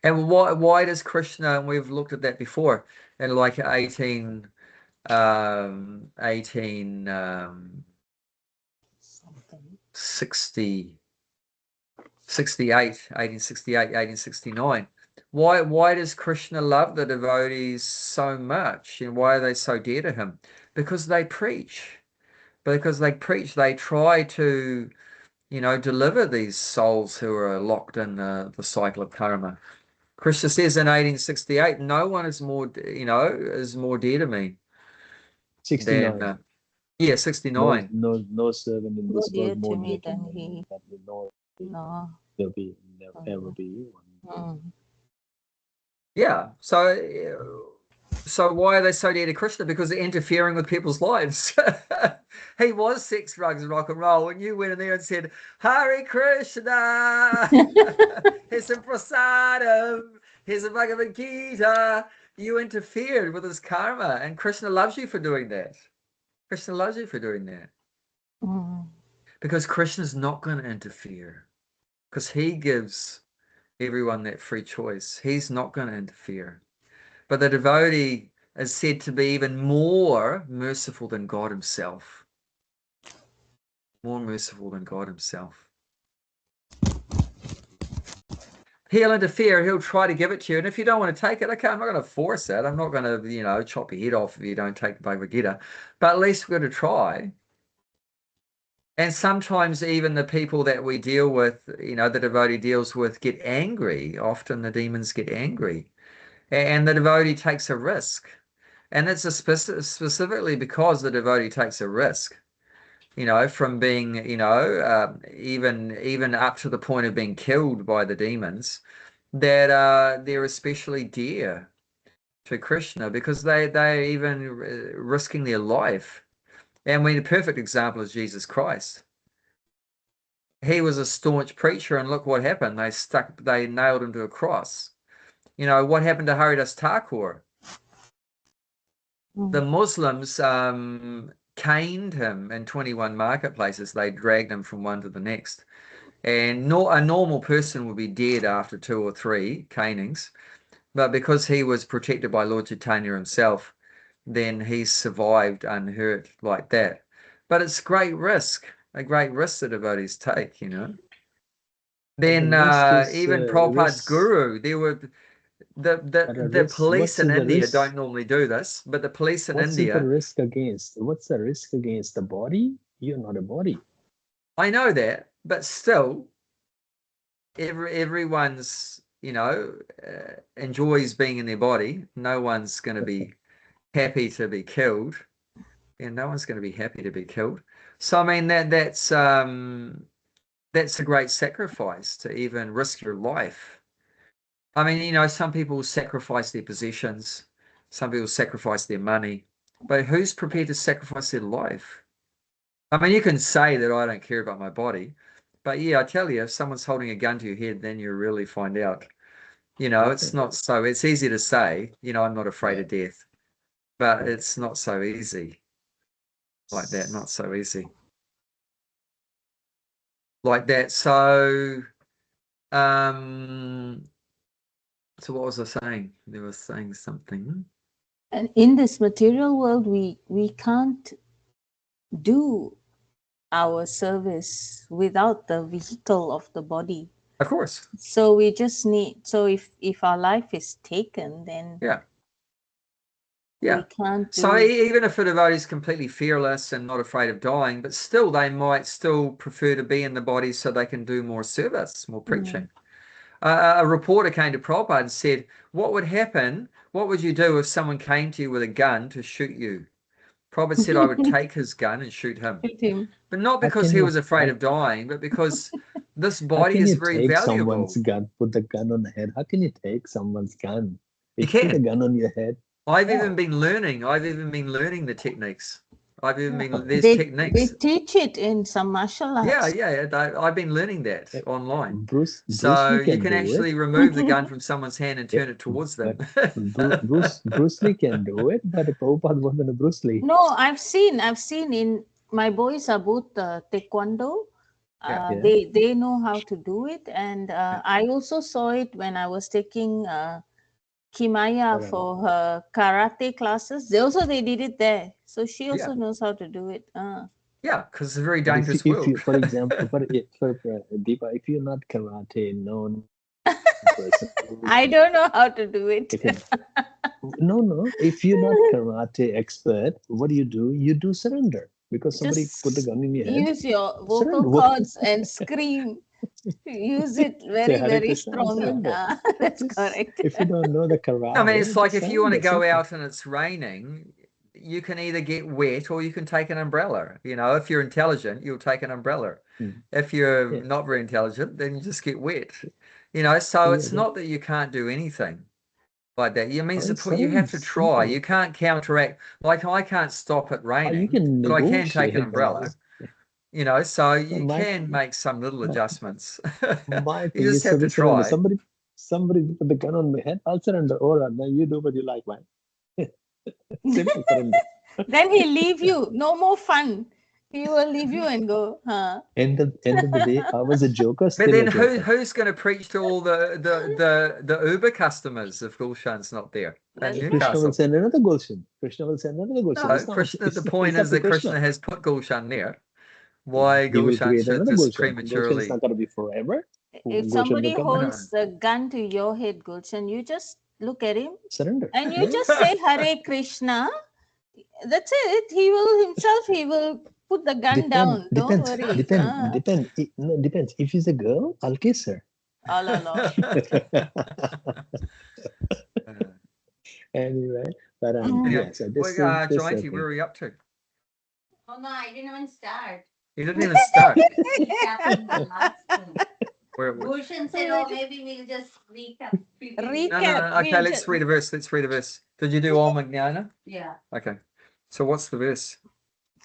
And why does Krishna, and we've looked at that before, in like 1869. Why does Krishna love the devotees so much, and why are they so dear to him? Because they preach. They try to, deliver these souls who are locked in the cycle of karma. Krishna says in 1868, no one is more dear to me. 69. Than, 69. No servant in this world more dear dear to than me he. that will know. No. There'll ever be one. Yeah. So why are they so dear to Krishna? Because they're interfering with people's lives. He was sex, drugs, and rock and roll, and you went in there and said, Hare Krishna, here's some prasadam, here's a Bhagavad Gita. You interfered with his karma, and Krishna loves you for doing that. Krishna loves you for doing that. Because Krishna's not going to interfere, because he gives everyone that free choice. He's not going to interfere. But the devotee is said to be even more merciful than God himself. More merciful than God himself. He'll interfere. He'll try to give it to you. And if you don't want to take it, okay, I'm not going to force it. I'm not going to, chop your head off if you don't take the Bhagavad Gita. But at least we're going to try. And sometimes even the people that we deal with, the devotee deals with, get angry. Often the demons get angry. And the devotee takes a risk. And it's specifically because the devotee takes a risk, from being, even up to the point of being killed by the demons, that they're especially dear for Krishna, because they're even risking their life. And a perfect example is Jesus Christ. He was a staunch preacher, and look what happened. They nailed him to a cross. You know, what happened to Haridas Thakur? The Muslims caned him in 21 marketplaces. They dragged him from one to the next. And a normal person would be dead after 2 or 3 canings. But because he was protected by Lord Chaitanya himself, then he survived unhurt like that. But it's a great risk that devotees take, you know. Then even Prabhupada's guru, there were the police in India don't normally do this, but the police in India. What's the risk against? What's the risk against the body? You're not a body. I know that, but still, everyone's, you know, enjoys being in their body. No one's going to be happy to be killed, and no one's going to be happy to be killed. So I mean that's a great sacrifice, to even risk your life. I mean, you know, some people sacrifice their possessions, some people sacrifice their money, but who's prepared to sacrifice their life? I mean, you can say that I don't care about my body, but yeah, I tell you, if someone's holding a gun to your head, then you really find out. You know, it's not so, it's easy to say, you know, I'm not afraid of death, but it's not so easy like that, not so easy like that. So, so what was I saying? They were saying something. And in this material world, we can't do our service without the vehicle of the body. Of course. So we just need, so if our life is taken, then we can't do. So even if a devotee is completely fearless and not afraid of dying, but still they might still prefer to be in the body so they can do more service, more preaching. A reporter came to Prabhupada and said, what would happen? What would you do if someone came to you with a gun to shoot you? Prabhupada said, I would take his gun and shoot him. But not because he was afraid of dying, but because this body is very valuable. Someone's gun, put the gun on the head. How can you take someone's gun? You can. Put a gun on your head. I've even been learning the techniques. There's techniques. They teach it in some martial arts. I've been learning that online. Bruce so Lee you can actually remove the gun from someone's hand and turn it towards them. Bruce Lee can do it, but Prabhupada wasn't a Bruce Lee. No, I've seen in my boys are both taekwondo. They know how to do it, and I also saw it when I was taking Kimaya for her karate classes. They did it there, so she also knows how to do it. Yeah, because it's a very dangerous world. For example, for Deepa, if you're not karate known person, I don't know how to do it. No. If you're not karate expert, what do? You do surrender, because somebody put the gun in your head. Use your vocal cords and scream. Use it very strongly. That's correct. If you don't know the karate, I mean, it's like if you want to go out and it's raining, you can either get wet or you can take an umbrella. You know, if you're intelligent, you'll take an umbrella. If you're not very intelligent, then you just get wet. You know, so it's not that you can't do anything like that. It means you have to try. You can't counteract. Like I can't stop it raining, but I can take an umbrella. You know, so you can make some little adjustments. You just have to try. Somebody put the gun on my head, I'll surrender. All right, now you do what you like, man. Simple surrender. Then he'll leave you. No more fun. He will leave you and go. End of the day, I was a joker. But then who's going to preach to all the Uber customers if Gulshan's not there? Krishna will send another Gulshan. No, Krishna, the point is that Krishna has put Gulshan there. Why Gulshan should just prematurely? It's not going to be forever. If somebody holds a gun to your head, Gulshan, you just look at him, surrender, and you just say Hare Krishna. That's it. He will put the gun down. Don't worry. Depends. If she's a girl, I'll kiss her. Oh, no. Anyway, but so Jayanti, where are we up to? Oh no, I didn't even start. You didn't even start. Bhushan said, "Oh, maybe we'll just recap." No. Okay, let's read a verse. Did you do Om Jnana? Yeah. Okay. So what's the verse?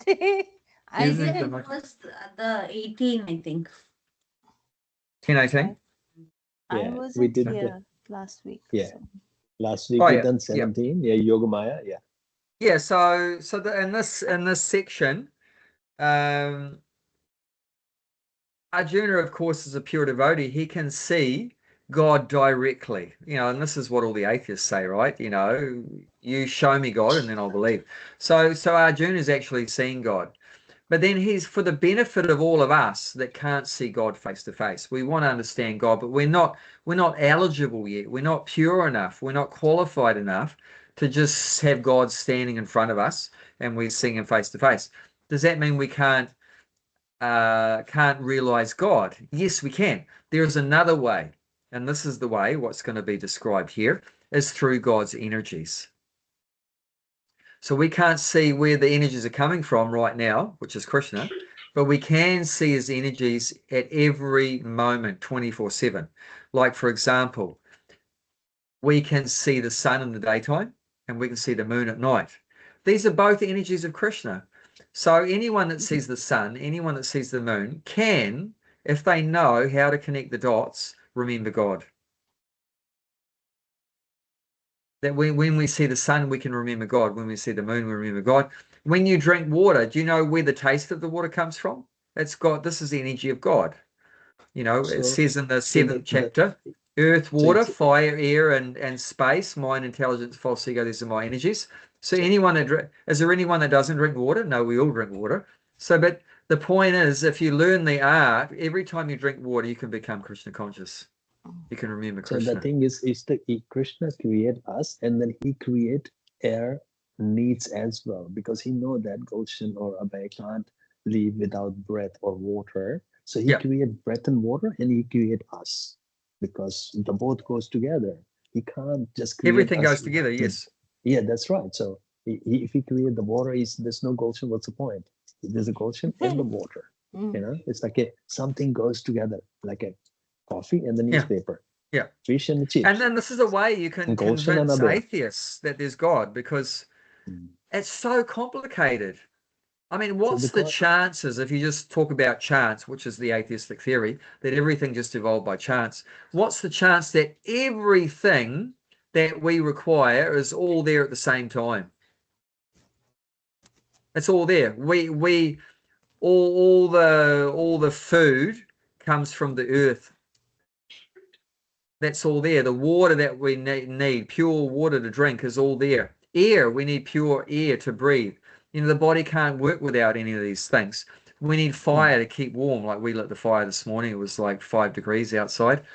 I I Isn't did it it like- was the 18, I think. 10:18? I Yeah, we wasn't did here last week. Yeah. So. last week Oh, we yeah, done yeah. 17. Yeah, Yogamaya. Yeah. Yeah, so in this section, Arjuna, of course, is a pure devotee. He can see God directly, and this is what all the atheists say, right? You show me God and then I'll believe. So Arjuna is actually seeing God. But then he's for the benefit of all of us that can't see God face to face. We want to understand God, but we're not eligible yet. We're not pure enough. We're not qualified enough to just have God standing in front of us and we're seeing him face to face. Does that mean we can't realize God? Yes, we can. There is another way, and this is the way. What's going to be described here is through God's energies. So we can't see where the energies are coming from right now, which is Krishna, but we can see his energies at every moment, 24/7. Like, for example, we can see the sun in the daytime and we can see the moon at night. These are both energies of Krishna. So anyone that sees the sun, anyone that sees the moon can, if they know how to connect the dots, remember God. That when we see the sun, we can remember God. When we see the moon, we remember God. When you drink water, do you know where the taste of the water comes from? It's God. This is the energy of God. It says in the seventh chapter, earth, water, fire, air, and space, mind, intelligence, false ego, these are my energies. So is there anyone that doesn't drink water? No, we all drink water. So, but the point is, if you learn the art, every time you drink water, you can become Krishna conscious. You can remember So Krishna. the thing is Krishna create us, and then he create air needs as well, because he know that Gulshan or Abhay can't live without breath or water. So he create breath and water, and he create us, because the both goes together. He can't just create Everything us goes together. Yes. Yeah, that's right. So if he create the water, there's no Gulshan. What's the point? There's a Gulshan and the water. It's like something goes together, like a coffee and the newspaper. Yeah. Fish and the chips. And then this is a way you can convince atheists that there's God, because it's so complicated. I mean, what's the chances, if you just talk about chance, which is the atheistic theory, that everything just evolved by chance? What's the chance that everything that we require is all there at the same time? It's all there. All the food comes from the earth. That's all there. The water that we need, pure water to drink, is all there. Air, we need pure air to breathe. The body can't work without any of these things. We need fire to keep warm. Like we lit the fire this morning. It was like 5 degrees outside,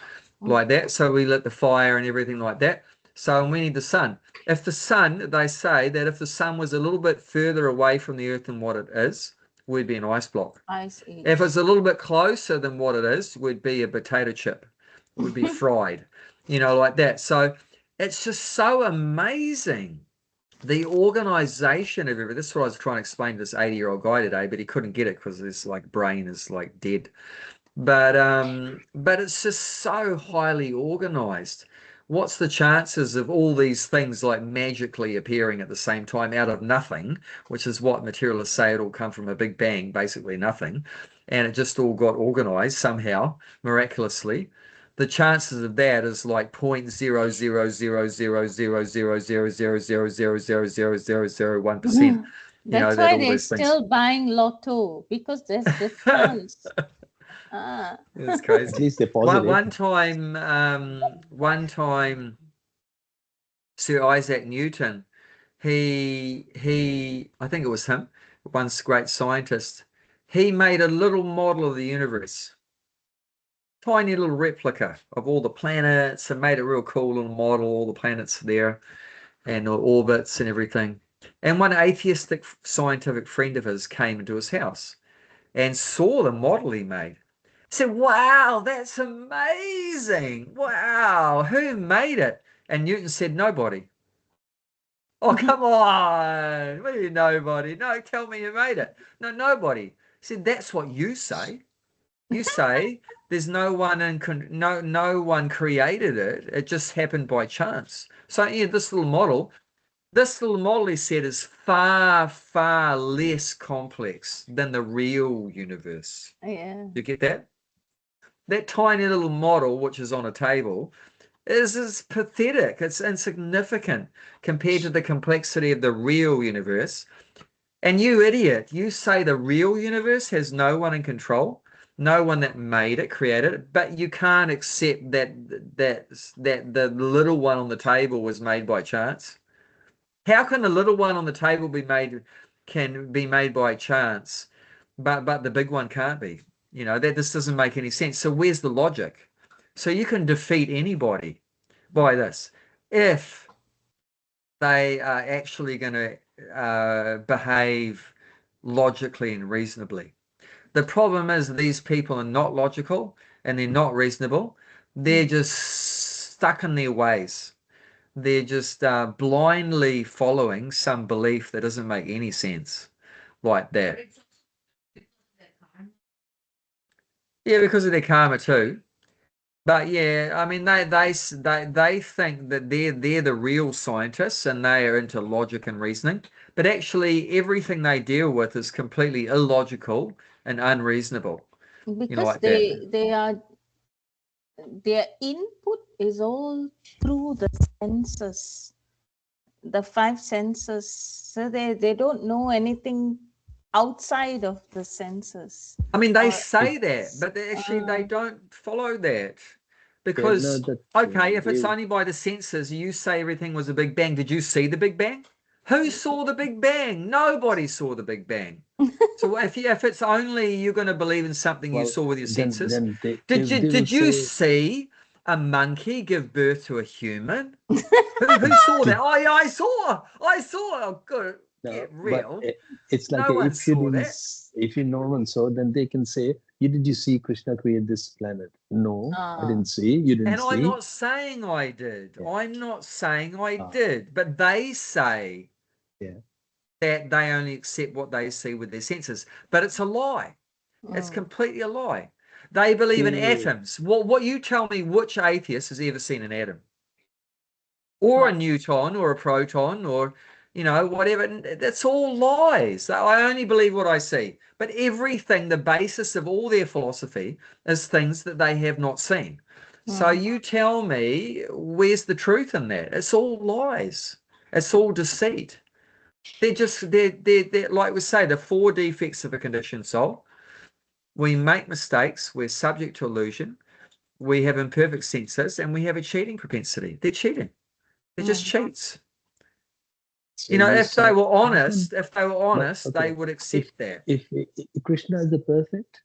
like that. So we lit the fire and everything like that. So we need the sun. If the sun, they say that if the sun was a little bit further away from the earth than what it is, we'd be an ice block. Ice age. If it's a little bit closer than what it is, we'd be a potato chip. Would be fried, like that. So it's just so amazing, the organization of everything. This is what I was trying to explain to this 80-year-old guy today, but he couldn't get it because his brain is dead. But it's just so highly organized. What's the chances of all these things magically appearing at the same time out of nothing, which is what materialists say? It all come from a big bang, basically nothing, and it just all got organized somehow, miraculously. The chances of that is 0.0000000000000000001%. That's why they're still buying lotto, because there's the chance. It's crazy. At least they're positive. One time, Sir Isaac Newton, I think it was him, one great scientist, he made a little model of the universe. Tiny little replica of all the planets, and made a real cool little model, all the planets there and the orbits and everything. And one atheistic scientific friend of his came into his house and saw the model he made. He said, "Wow, that's amazing. Wow, who made it?" And Newton said, "Nobody." "Oh, come on. What do you mean, nobody? No, tell me who made it." "No, nobody." He said, "That's what you say. You say there's no one no one created it. It just happened by chance." So this little model, This little model, he said, is far, far less complex than the real universe. Yeah. You get that? That tiny little model, which is on a table, is pathetic. It's insignificant compared to the complexity of the real universe. And you idiot, you say the real universe has no one in control, no one that made it, created it, but you can't accept that the little one on the table was made by chance. How can the little one on the table can be made by chance, but the big one can't be? You know, that this doesn't make any sense. So where's the logic? So you can defeat anybody by this if they are actually going to behave logically and reasonably. The problem is these people are not logical and they're not reasonable. They're just stuck in their ways. They're just blindly following some belief that doesn't make any sense like that. Yeah, because of their karma too. But yeah, I mean, they think that they're the real scientists and they are into logic and reasoning. But actually, everything they deal with is completely illogical and unreasonable. Because like that. their input is all through the senses, the five senses. So they don't know anything outside of the senses. I mean, they Or- say that, but they don't follow that. Because, no, that, okay, if it's they- only by the senses, you say everything was a Big Bang. Did you see the Big Bang? Who saw the Big Bang? Nobody saw the Big Bang. So if it's only you're going to believe in something you well, saw with your senses, then they did will you say, see a monkey give birth to a human? Who saw that? Oh yeah, I saw. Oh, good. no, Get but real. it's like No one if you saw didn't, that. if you no one saw, then they can say, did you see Krishna create this planet? No, I didn't see. You didn't And see. I'm not saying I did. Yeah. I'm not saying I Ah. did. But they say Yeah. that they only accept what they see with their senses. But it's a lie. It's completely a lie. They believe in atoms. What you tell me, which atheist has ever seen an atom? Or a neutron or a proton or, whatever. That's all lies. I only believe what I see. But everything, the basis of all their philosophy is things that they have not seen. So you tell me, where's the truth in that? It's all lies. It's all deceit. They're like we say, the four defects of a conditioned soul. We make mistakes. We're subject to illusion. We have imperfect senses and we have a cheating propensity. They're cheating. They're just cheats. So If they were honest, okay, they would accept that. If Krishna is the perfect,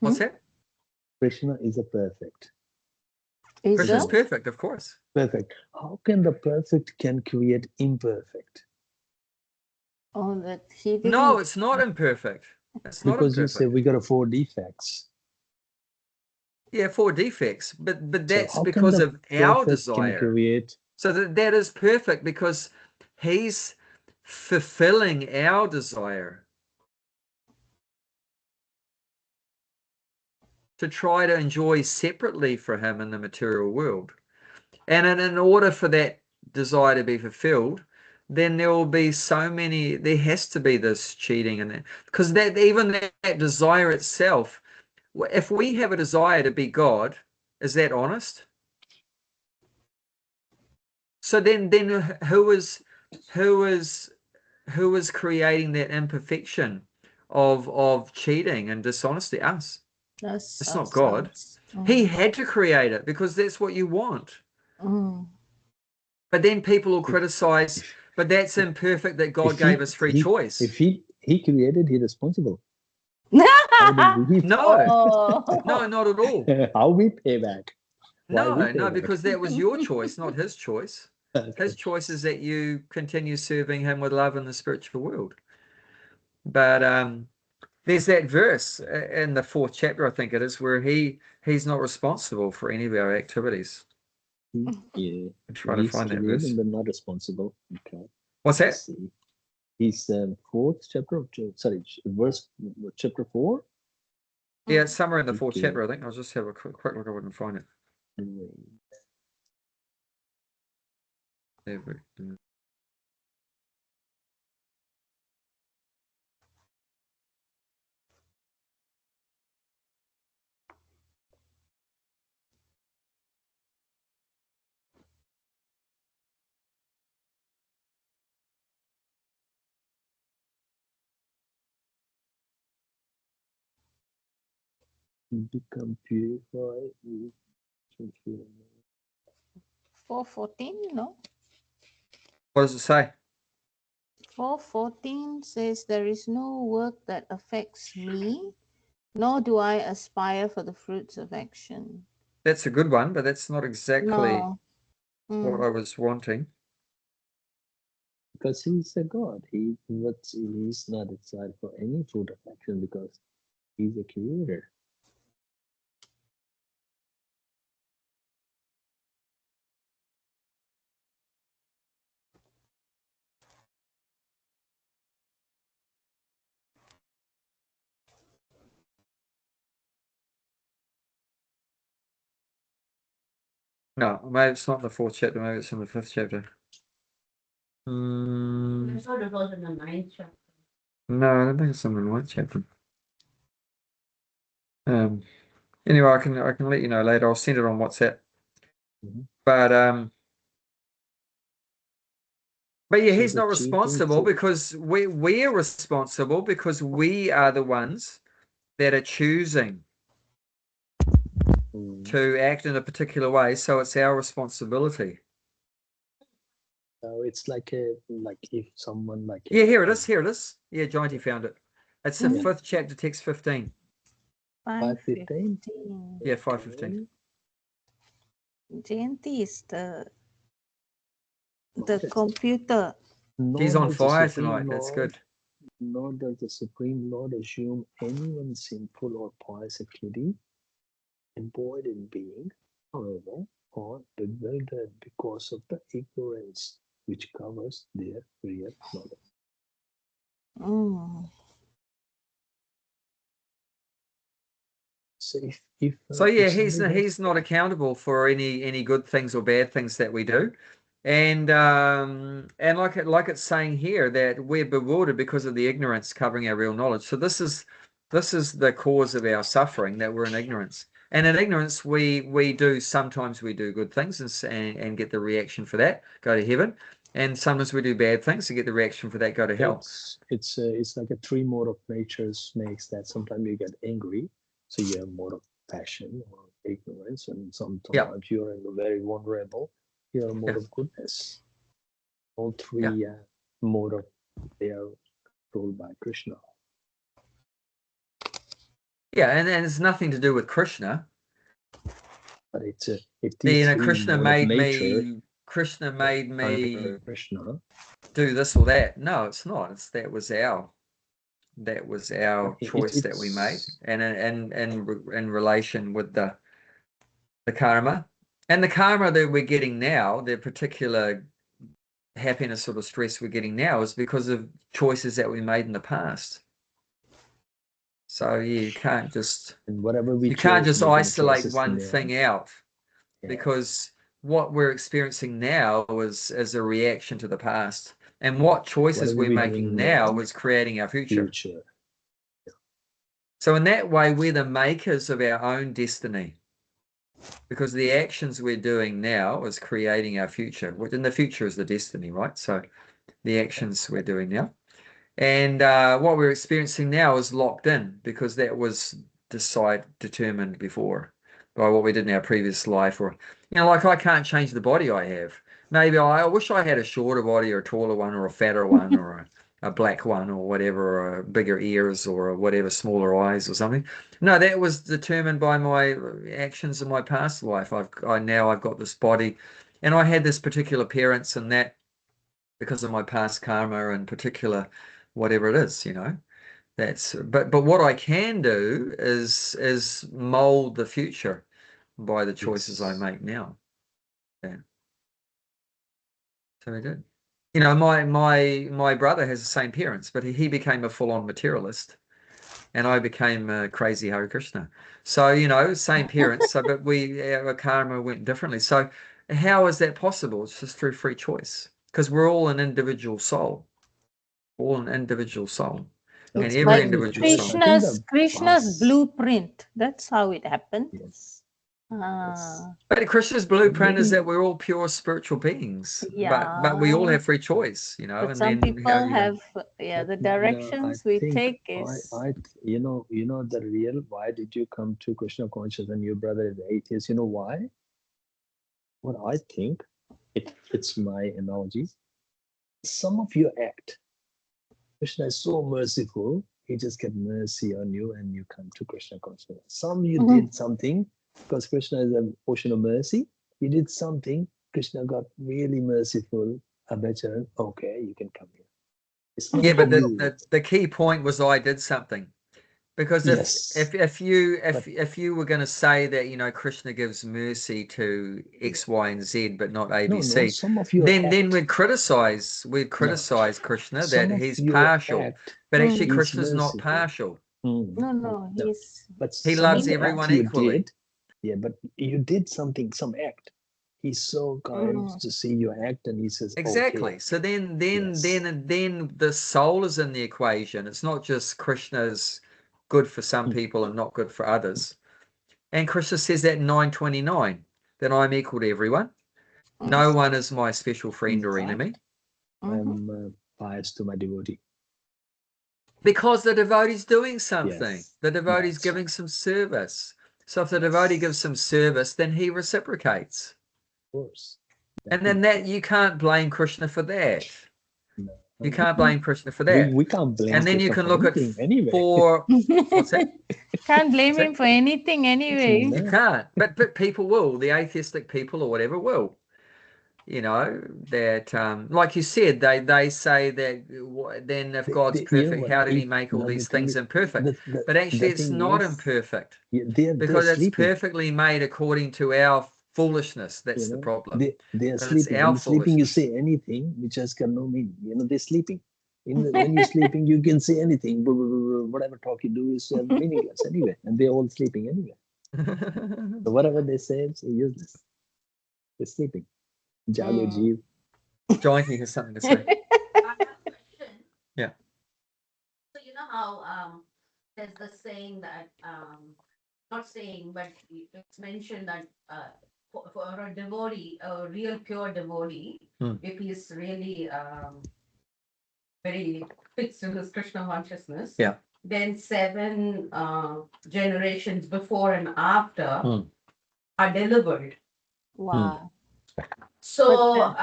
What's that? Krishna is a perfect. Krishna's perfect, of course. Perfect. How can the perfect can create imperfect? Oh, that he didn't. No, it's not imperfect. It's not Because imperfect. you say we got four defects. Yeah, four defects, but that's how can because the of our perfect desire. Can create... So that is perfect because he's fulfilling our desire to try to enjoy separately for him in the material world. And in order for that desire to be fulfilled, then there will be there has to be this cheating and that, because even that desire itself, if we have a desire to be God, is that honest? So then who is creating that imperfection of cheating and dishonesty? Us. It's not God. He had to create it because that's what you want. But then people will criticize, but that's imperfect that God gave us free choice. If he created, he's responsible. No, not at all. How we pay back? No, because that was your choice, not his choice. Okay. His choice is that you continue serving him with love in the spiritual world. But there's that verse in the 4th chapter, I think it is, where he's not responsible for any of our activities. Yeah. I'm trying to find that verse. But not responsible. Okay. What's that? Let's see. He's 4th chapter of verse chapter 4. Yeah, it's somewhere in the 4th Okay. chapter, I think. I'll just have a quick look. I wouldn't find it. There we go. become purified. 4:14, no? What does it say? 4:14 says, there is no work that affects me, nor do I aspire for the fruits of action. That's a good one, but that's not exactly No. what I was wanting. Because he's a God. He's not excited for any fruit of action because he's a creator. No, maybe it's not the 4th chapter, maybe it's in the 5th chapter. I thought it was in the 9th chapter. No, I don't think it's in the 9th chapter. Anyway, I can let you know later. I'll send it on WhatsApp. Mhm. But yeah, So he's the not cheating responsible thing- because we're responsible because we are the ones that are choosing to act in a particular way. So it's our responsibility. So it's like if someone Yeah, here it is. Here it is. Yeah, Jaunty found it. It's the Mhm. 5th chapter, text 15. 5:15. 5:15. Yeah, 5:15. Jayanti is the Okay. computer. She's Nor on does the fire Supreme tonight. That's Lord- good. Nor does the Supreme Lord assume anyone sinful or pious activity embodied in being, however, or bewildered because of the ignorance which covers their real knowledge. Mm. So if So yeah, if somebody he's not accountable for any good things or bad things that we do. And like it's saying here that we're bewildered because of the ignorance covering our real knowledge. So this is the cause of our suffering, that we're in ignorance. And in ignorance, sometimes we do good things and get the reaction for that, go to heaven. And sometimes we do bad things and get the reaction for that, go to hell. it's like a three mode of nature makes that sometimes you get angry, so you have mode of passion or ignorance, and sometimes you're in the very vulnerable, you're a mode of goodness. All three mode of they are ruled by Krishna. Yeah, and it's nothing to do with Krishna. But if these three Krishna mode made of nature, me Krishna, do this or that. No, it's not. That was our choice that we made, and in relation with the karma, and the karma that we're getting now, the particular happiness or the stress we're getting now is because of choices that we made in the past. So you can't just isolate one thing out, because what we're experiencing now is a reaction to the past, and what choices we're making now is creating our future. So in that way, we're the makers of our own destiny, because the actions we're doing now is creating our future, which in the future is the destiny, right? So the actions we're doing now. And what we're experiencing now is locked in because that was determined before by what we did in our previous life. Or, like I can't change the body I have. Maybe I wish I had a shorter body or a taller one or a fatter one or a black one or whatever, or bigger ears or whatever, smaller eyes or something. No, that was determined by my actions in my past life. Now I've got this body, and I had this particular appearance, and that because of my past karma and particular whatever it is, that's but what I can do is mold the future by the choices I make now. Yeah. So we did. My brother has the same parents, but he became a full-on materialist, and I became a crazy Hare Krishna. So same parents, but our karma went differently. So how is that possible? It's just through free choice, because we're all an individual soul. And every like individual soul. Krishna's blueprint. That's how it happened. Yes. Ah, But Krishna's blueprint is Maybe- that we're all pure spiritual beings. yeah. But we all have free choice, you know. But And some then people you have, yeah, the but, no, I directions we think take is. you know the real why did you come to Krishna consciousness and your brother is atheist? You know why? What I think, it's my analogy. Some of your act, Krishna is so merciful, he just get mercy on you and you come to Krishna consciousness. Some you did something, because Krishna is an ocean of mercy. You did something, Krishna got really merciful, a better, okay, you can come here. It's not yeah, but you. the key point was I did something. Because Yes. if you were going to say that, you know, Krishna gives mercy to X, Y, and Z, but not A, B, C, some of your then act, we'd criticize Krishna some that of he's your partial. act But actually, is Krishna's not merciful. partial. No, he's. But He some loves of the everyone act you equally. did, yeah, but you did something, some act. He's so kind to see your act, and he says, Exactly. okay. So then Yes. then the soul is in the equation. It's not just Krishna's good for some people and not good for others. And Krishna says that in 929, that I'm equal to everyone. No one is my special friend or enemy. I'm biased to my devotee. Because the devotee's doing something. Yes. The devotee's That's giving some service. So if the devotee gives some service, then he reciprocates. Of course. And then that you can't blame Krishna for that. No. You can't blame Krishna for that. We can't blame And then you Krishna can for look at anything anyway. what's that? Can't blame What's him for anything anyway. You can't. But people will. The atheistic people or whatever will. You know, that like you said, they say that then if God's you know perfect, what, how did he make all the these thing things is, imperfect? the But actually it's thing not is, imperfect they're because it's sleeping. perfectly made according to our foolishness. That's the problem. They're But it's sleeping. our In sleeping, you foolishness. say anything which has got no meaning. You know, they're sleeping. When you're sleeping, you can say anything. Whatever talk you do is meaningless anyway, and they're all sleeping anyway. So whatever they say is useless. They're sleeping. Jago Jeev. Jointly has something to say. I have a question. Yeah. So you know how there's the saying that not saying, but it's mentioned that for a devotee, a real pure devotee, if he's really very fixed in his Krishna consciousness, Yeah. then 7 generations before and after are delivered. Wow. So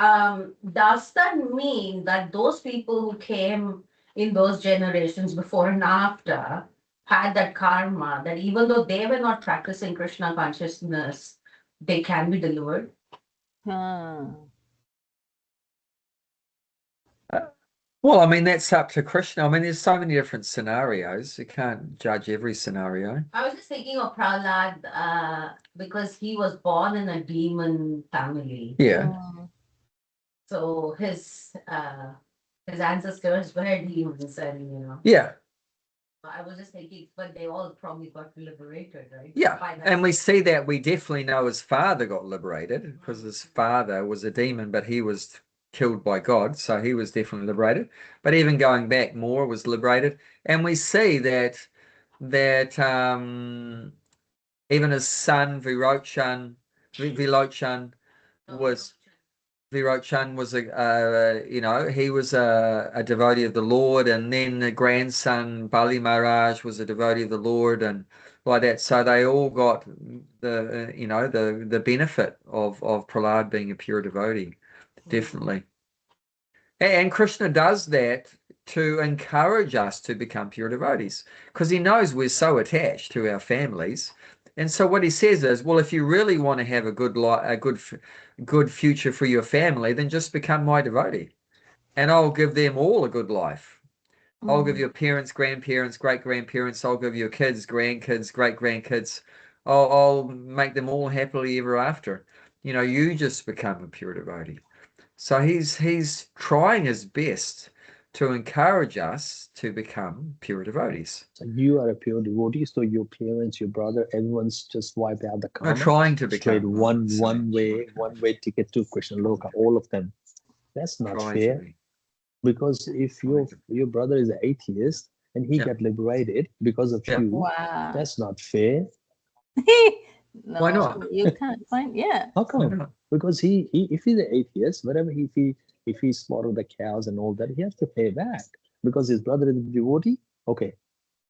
does that mean that those people who came in those generations before and after had that karma, that even though they were not practicing Krishna consciousness, they can be delivered? Well, I mean, that's up to Krishna. I mean, there's so many different scenarios. You can't judge every scenario. I was just thinking of Prahlad because he was born in a demon family. Yeah. So his ancestors were demons, and Yeah. I was just thinking, but they all probably got liberated, right? Yeah. By that. And we see that. We definitely know his father got liberated because his father was a demon, but he was killed by God. So he was definitely liberated. But even going back more was liberated. And we see that even his son Virochan was Virochan was he was a devotee of the Lord, and then the grandson Bali Maharaj was a devotee of the Lord, and like that. So they all got the benefit of Prahlad being a pure devotee, definitely. And Krishna does that to encourage us to become pure devotees because he knows we're so attached to our families. And so what he says is, well, if you really want to have a good future for your family, then just become my devotee, and I'll give them all a good life. I'll give your parents, grandparents, great-grandparents. I'll give your kids, grandkids, great-grandkids. I'll make them all happily ever after. You just become a pure devotee. So he's trying his best to encourage us to become pure devotees. So you are a pure devotee, so your parents, your brother, everyone's just wiped out the karma. Trying to straight become one way ticket to Krishna Loka, all of them. That's not fair. Because if your brother is an atheist and he got liberated because of you, Wow. that's not fair. No, Why not? you can't find. Yeah. How Why come? not? Because he if he's an atheist, whatever if he slaughtered the cows and all that, he has to pay back because his brother is a devotee. Okay,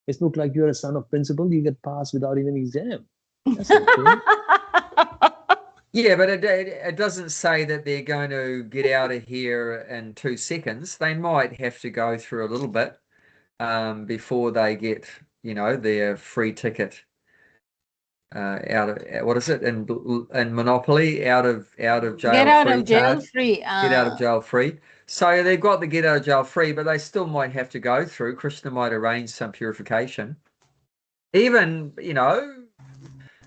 it looks like you're a son of principle. You get passed without even exam. That's not fair. Yeah, but it doesn't say that they're going to get out of here in 2 seconds. They might have to go through a little bit before they get, their free ticket out of, what is it, in Monopoly, out of jail Get out free of jail card. free. Get out of jail free. So they've got the get out of jail free, but they still might have to go through. Krishna might arrange some purification. Even,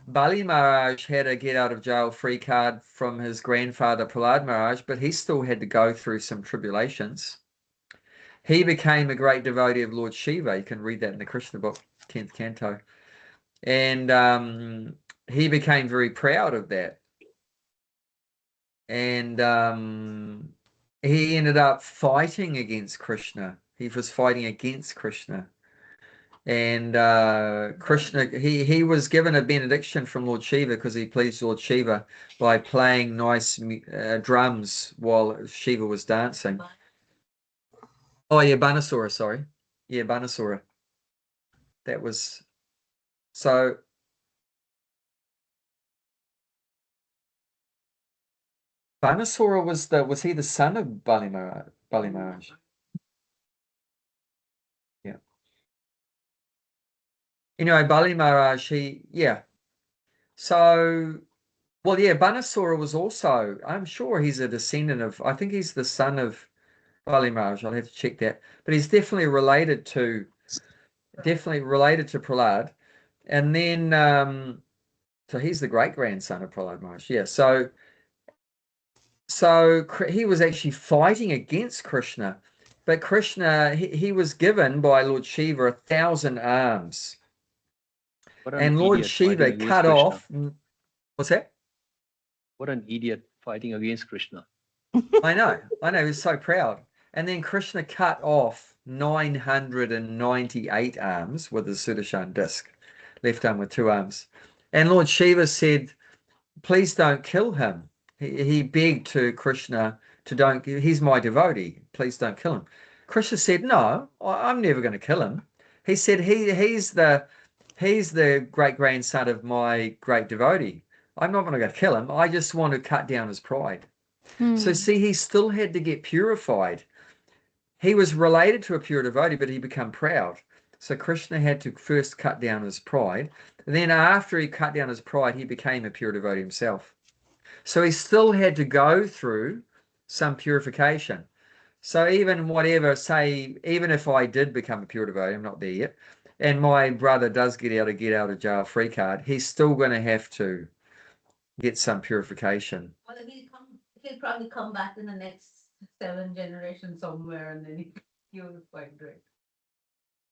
Bali Maharaj had a get out of jail free card from his grandfather Prahlad Maharaj, but he still had to go through some tribulations. He became a great devotee of Lord Shiva. You can read that in the Krishna book, 10th canto. And he became very proud of that. And he ended up fighting against Krishna. He was fighting against Krishna. And Krishna, he was given a benediction from Lord Shiva because he pleased Lord Shiva by playing nice drums while Shiva was dancing. Oh yeah, Banasura, sorry. Yeah, Banasura. That was so. Banasura was he the son of Bali Maharaj? Yeah. Anyway, Bali Maharaj, So, well, yeah, Banasura was also, I'm sure he's a descendant of, I think he's the son of Bali Maharaj. I'll have to check that. But he's definitely related to Prahlad. And then, so he's the great-grandson of Prahlad Maharaj. Yeah, so he was actually fighting against Krishna. But Krishna, he was given by Lord Shiva 1,000 arms. And Lord Shiva cut off. What's that? What an idiot fighting against Krishna. I know. He was so proud. And then Krishna cut off 998 arms with the Sudarshan disc, left arm with 2 arms. And Lord Shiva said, please don't kill him. He begged to Krishna he's my devotee. Please don't kill him. Krishna said, no, I'm never going to kill him. He said, he's the great-grandson of my great devotee. I'm not going to go kill him. I just want to cut down his pride. So see, he still had to get purified. He was related to a pure devotee, but he became proud. So Krishna had to first cut down his pride. And then after he cut down his pride, he became a pure devotee himself. So he still had to go through some purification. So even if I did become a pure devotee, I'm not there yet, and my brother does get out of jail free card, he's still going to have to get some purification. Well, he'll probably come back in the next 7 generations somewhere, and then he'll find great.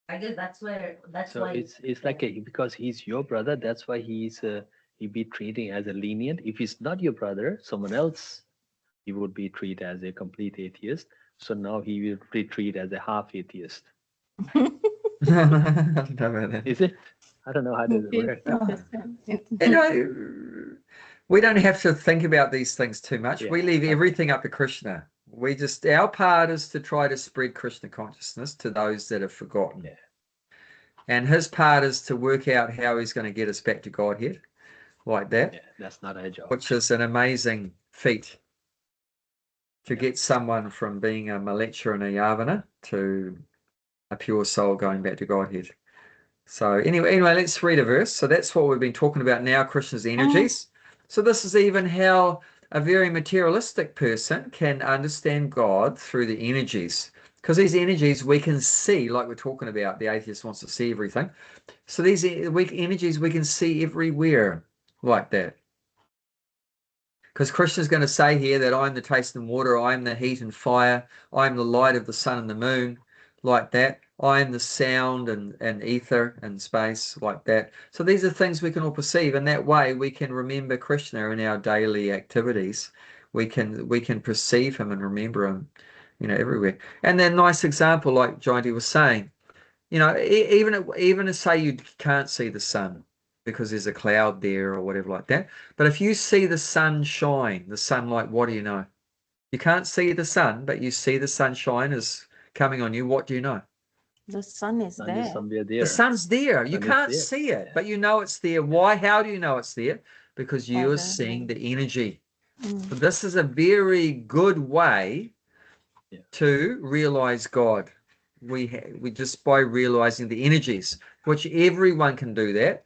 I guess that's why. It's like because he's your brother, that's why he be treating as a lenient. If he's not your brother, someone else, he would be treated as a complete atheist. So now he will be treated as a half atheist. I don't know about that. Is it? I don't know how does it work. We don't have to think about these things too much. Yeah, we leave everything up to Krishna. Our part is to try to spread Krishna consciousness to those that have forgotten. Yeah. And his part is to work out how he's going to get us back to Godhead, like that. Yeah, that's not our job. Which is an amazing feat, to get someone from being a Malecha and a Yavana to a pure soul going back to Godhead. So anyway, let's read a verse. So that's what we've been talking about now, Krishna's energies. So this is even how a very materialistic person can understand God through the energies. Because these energies we can see, like we're talking about, the atheist wants to see everything. So these energies we can see everywhere, like that. Because Krishna's going to say here that I'm the taste and water, I'm the heat and fire, I'm the light of the sun and the moon, like that. I'm the sound and ether and space, like that. So these are things we can all perceive, and that way we can remember Krishna in our daily activities. We can perceive him and remember him, everywhere. And then nice example, like Jayanti was saying, even say you can't see the sun, because there's a cloud there or whatever like that. But if you see the sun shine, the sunlight, what do you know? You can't see the sun, but you see the sunshine is coming on you. What do you know? The sun is Sun is there. somewhere The there. sun's there. You Sun is can't there. see it, but you know it's there. Why? How do you know it's there? Because you are Other seeing than- the energy. Mm. So this is a very good way Yeah. to realize God. We just by realizing the energies, which everyone can do that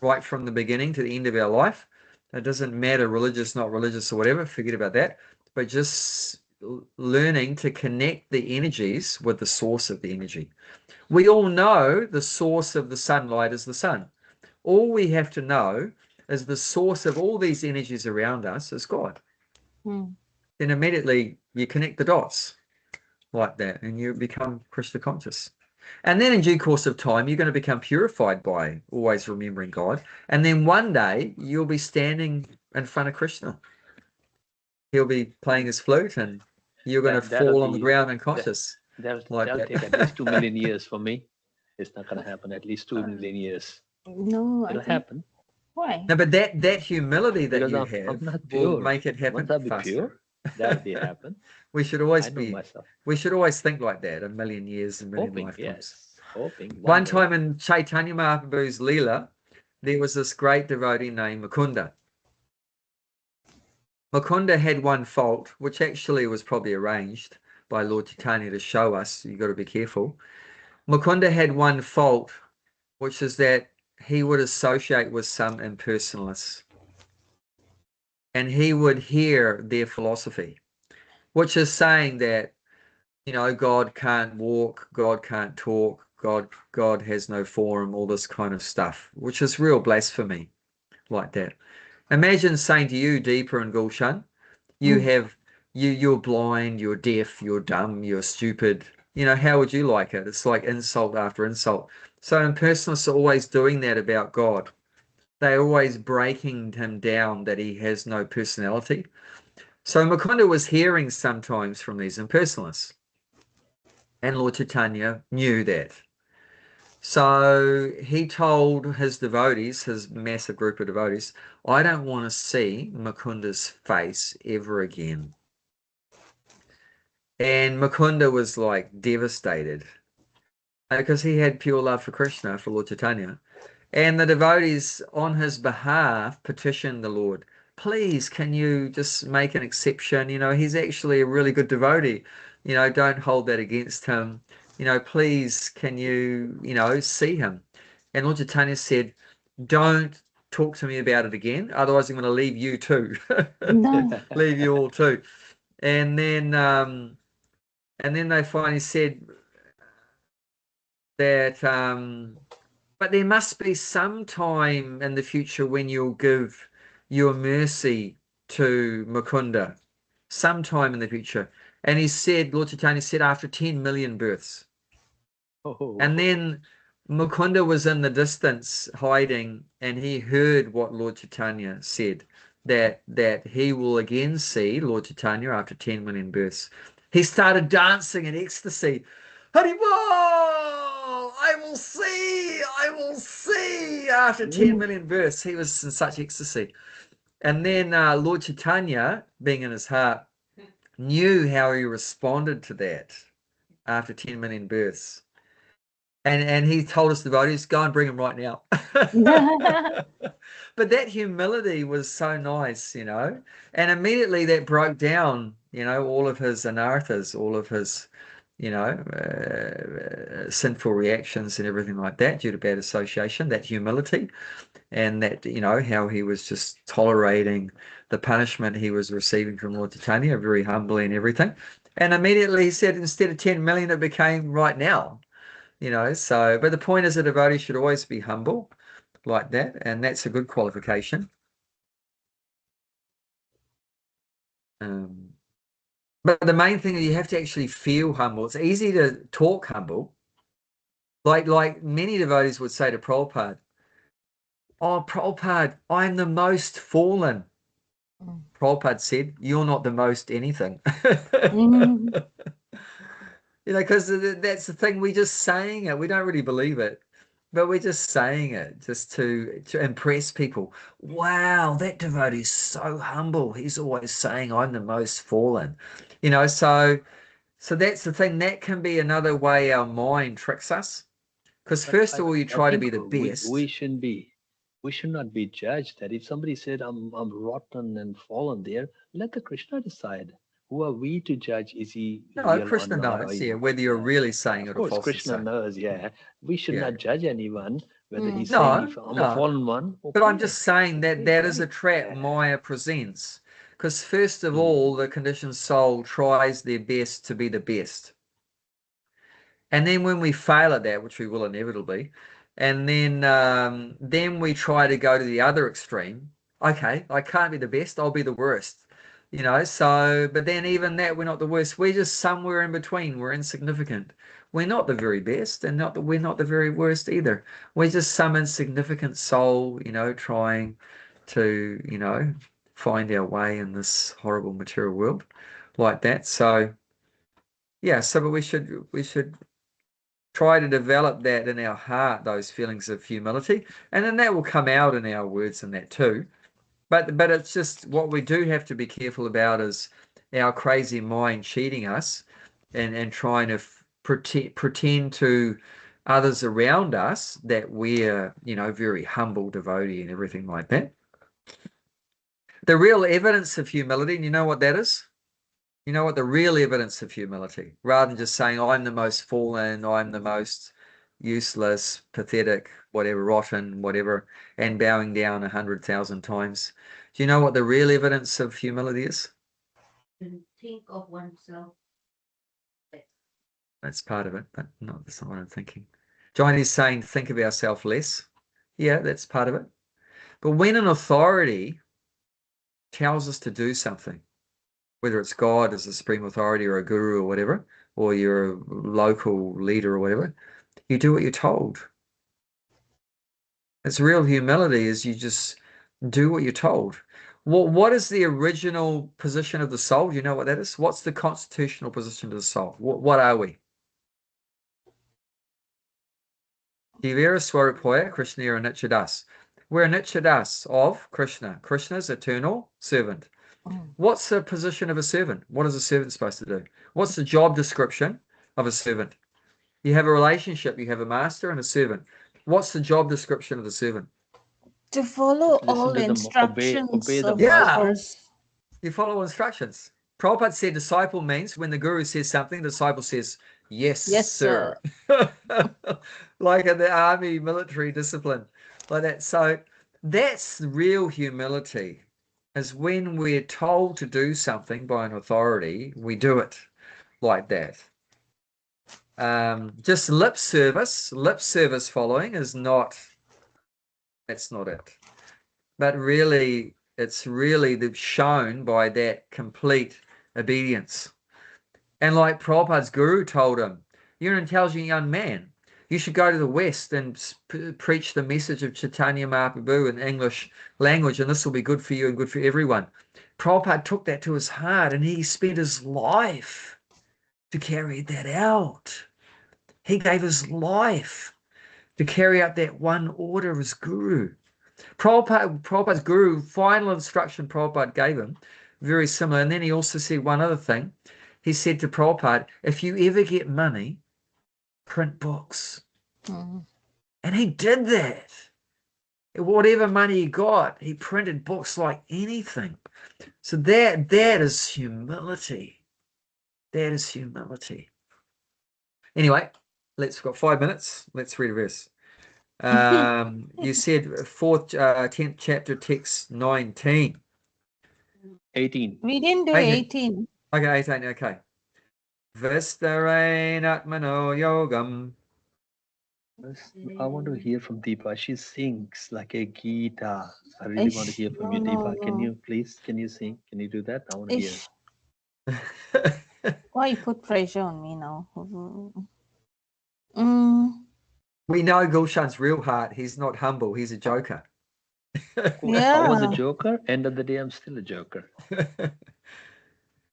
right from the beginning to the end of our life. It doesn't matter religious, not religious, or whatever. Forget about that. But just learning to connect the energies with the source of the energy. We all know the source of the sunlight is the sun. All we have to know is the source of all these energies around us is God. Mm. Then immediately you connect the dots like that and you become Krishna conscious. And then in due course of time, you're going to become purified by always remembering God. And then one day you'll be standing in front of Krishna. He'll be playing his flute and you're going to That'll fall on the be- ground unconscious. That'll Like that. take at least 2 million years for me. It's not going to happen. At least 2 million years. No, I It'll think happen. why? No, but that humility that Because you I'm have not will pure. make it happen Once I be faster. pure, that'll be happen. We should always I know be. myself. We should always think like that. A million years, a million Hoping, lifetimes. yes. Hoping. One day. time in Chaitanya Mahaprabhu's Leela, there was this great devotee named Mukunda. Mukunda had one fault, which actually was probably arranged by Lord Chaitanya to show us. You've got to be careful. Mukunda had one fault, which is that he would associate with some impersonalists. And he would hear their philosophy, which is saying that, you know, God can't walk, God can't talk, God has no form, all this kind of stuff, which is real blasphemy like that. Imagine saying to you, Deepa and Gulshan, you're blind, you're deaf, you're dumb, you're stupid. You know, how would you like it? It's like insult after insult. So impersonalists are always doing that about God. They're always breaking him down that he has no personality. So Mukunda was hearing sometimes from these impersonalists. And Lord Chaitanya knew that. So he told his devotees, his massive group of devotees, I don't want to see Mukunda's face ever again. And Mukunda was like devastated because he had pure love for Krishna, for Lord Chaitanya. And the devotees on his behalf petitioned the Lord, please, can you just make an exception? You know, he's actually a really good devotee. You know, don't hold that against him. You know, please, can you, you know, see him? And Lord Chaitanya said, don't talk to me about it again. Otherwise, I'm going to leave you too. No. Leave you all too. And then they finally said that, but there must be some time in the future when you'll give your mercy to Mukunda, sometime in the future. And he said, Lord Chaitanya said, after 10 million births. Oh. And then Mukunda was in the distance hiding, and he heard what Lord Chaitanya said, that he will again see Lord Chaitanya after 10 million births. He started dancing in ecstasy. Haribol! I will see after 10 million births. He was in such ecstasy. And then Lord Chaitanya, being in his heart, knew how he responded to that after 10 million births. And he told us devotees, go and bring him right now. But that humility was so nice, you know. And immediately that broke down, you know, all of his anarthas, all of his, you know, sinful reactions and everything like that due to bad association, that humility. And that, you know, how he was just tolerating the punishment he was receiving from Lord Chaitanya very humbly and everything. And immediately he said, instead of 10 million, it became right now. You know, so, but the point is a devotee should always be humble like that, and that's a good qualification. But the main thing is you have to actually feel humble. It's easy to talk humble. Like many devotees would say to Prabhupada, oh, Prabhupada, I'm the most fallen. Prabhupada said, you're not the most anything. You know, because that's the thing, we're just saying it. We don't really believe it. But we're just saying it just to impress people. Wow, that devotee is so humble. He's always saying, I'm the most fallen. You know, so that's the thing. That can be another way our mind tricks us. Because But first of all, you I try to think be the best. we should not be judged that if somebody said I'm rotten and fallen there, let the Krishna decide. Who are we to judge? Is he No, real or Krishna not? Or knows, is yeah, he, whether you're yeah. really saying Of it or course, falsely Krishna saying. knows, yeah. We should Yeah. not judge anyone, whether he's No, saying if I'm a no. fallen one. But I'm Okay, just saying that okay, that is a right. trap Yeah. Maya presents. Because first of all, the conditioned soul tries their best to be the best. And then when we fail at that, which we will inevitably, and then we try to go to the other extreme. Okay, I can't be the best, I'll be the worst. You know, so but then even that we're not the worst. We're just somewhere in between. We're insignificant. We're not the very best, and we're not the very worst either. We're just some insignificant soul, you know, trying to, you know, find our way in this horrible material world like that. So yeah, so but we should try to develop that in our heart, those feelings of humility, and then that will come out in our words and that too. But it's just what we do have to be careful about is our crazy mind cheating us and trying to pretend to others around us that we're, you know, very humble devotee and everything like that. The real evidence of humility, and you know what that is? You know what the real evidence of humility, rather than just saying, I'm the most fallen, I'm the most useless, pathetic, whatever, rotten, whatever, and bowing down 100,000 times. Do you know what the real evidence of humility is? Think of oneself. That's part of it, but no, that's not what I'm thinking. John is saying, think of ourselves less. Yeah, that's part of it. But when an authority tells us to do something, whether it's God as a supreme authority or a guru or whatever, or you're a local leader or whatever, you do what you're told. It's real humility is you just do what you're told. What is the original position of the soul? Do you know what that is? What's the constitutional position of the soul? What are we? Jivera Swarupoya, Krishnera Nichadas. We're a Nichadas of Krishna. Krishna's eternal servant. What's the position of a servant? What is a servant supposed to do? What's the job description of a servant? You have a relationship. You have a master and a servant. What's the job description of the servant? To follow Listen all to the instructions obey the of Yeah. others. You follow instructions. Prabhupada said disciple means when the guru says something, the disciple says, yes, Yes, sir. Like in the army military discipline, like that. So that's real humility, is when we're told to do something by an authority, we do it like that. Just lip service following is not, that's not it. But really, it's really shown by that complete obedience. And like Prabhupada's guru told him, you're an intelligent young man. You should go to the West and preach the message of Chaitanya Mahaprabhu in English language, and this will be good for you and good for everyone. Prabhupada took that to his heart, and he spent his life to carry that out. He gave his life to carry out that one order of his guru. Prabhupada's guru, final instruction Prabhupada gave him, very similar. And then he also said one other thing. He said to Prabhupada, if you ever get money, print books. And he did that. Whatever money he got, he printed books like anything. So that is humility. That is humility. Anyway, we've got 5 minutes. Let's read a verse. You said 10th chapter, text 19. 18. We didn't do 18. Okay, 18, okay. Vistarain Atmano Yogam. I want to hear from Deepa. She sings like a Gita. I really want to hear from you, Deepa. Can you sing? Can you do that? I want to hear. Why you put pressure on me now? We know Gulshan's real heart. He's not humble. He's a joker. I was a joker. End of the day, I'm still a joker.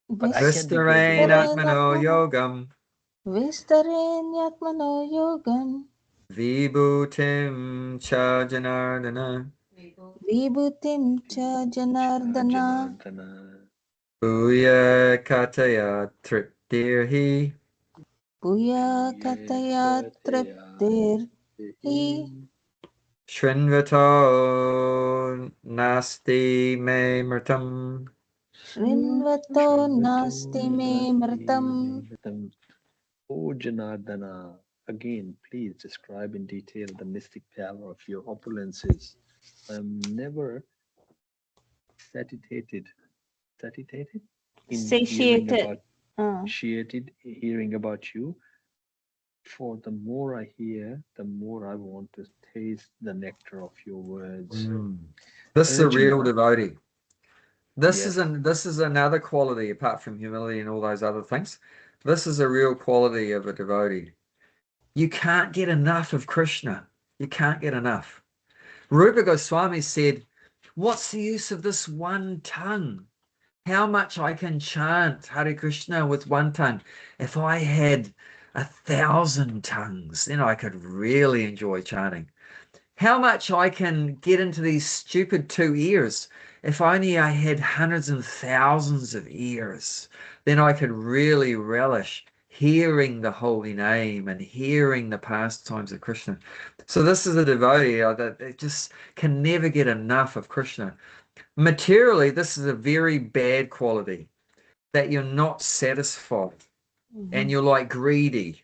But I can be good. Vistarain Atmano Yogam. Vistaren Yatmano Yogam. Vibhutim cha Janardana. Vibhutim cha Janardana. Janardana. Bhuya kataya triptirhi. Puya kataya triptir hi. Shrinvato nasti me mritam. Shrinvato nasti me mritam. Oh Janardana, again, please describe in detail the mystic power of your opulences. I'm never satiated in hearing Satiated. about hearing about you. For the more I hear, the more I want to taste the nectar of your words. This is a real Arjuna, devotee. This yes. is another quality apart from humility and all those other things. This is a real quality of a devotee. You can't get enough of Krishna. You can't get enough. Rupa Goswami said, what's the use of this one tongue? How much I can chant Hare Krishna with one tongue. If I had 1,000 tongues, then I could really enjoy chanting. How much I can get into these stupid 2 ears. If only I had hundreds and thousands of ears, then I could really relish hearing the holy name and hearing the pastimes of Krishna. So this is a devotee that just can never get enough of Krishna. Materially, this is a very bad quality, that you're not satisfied and you're like greedy.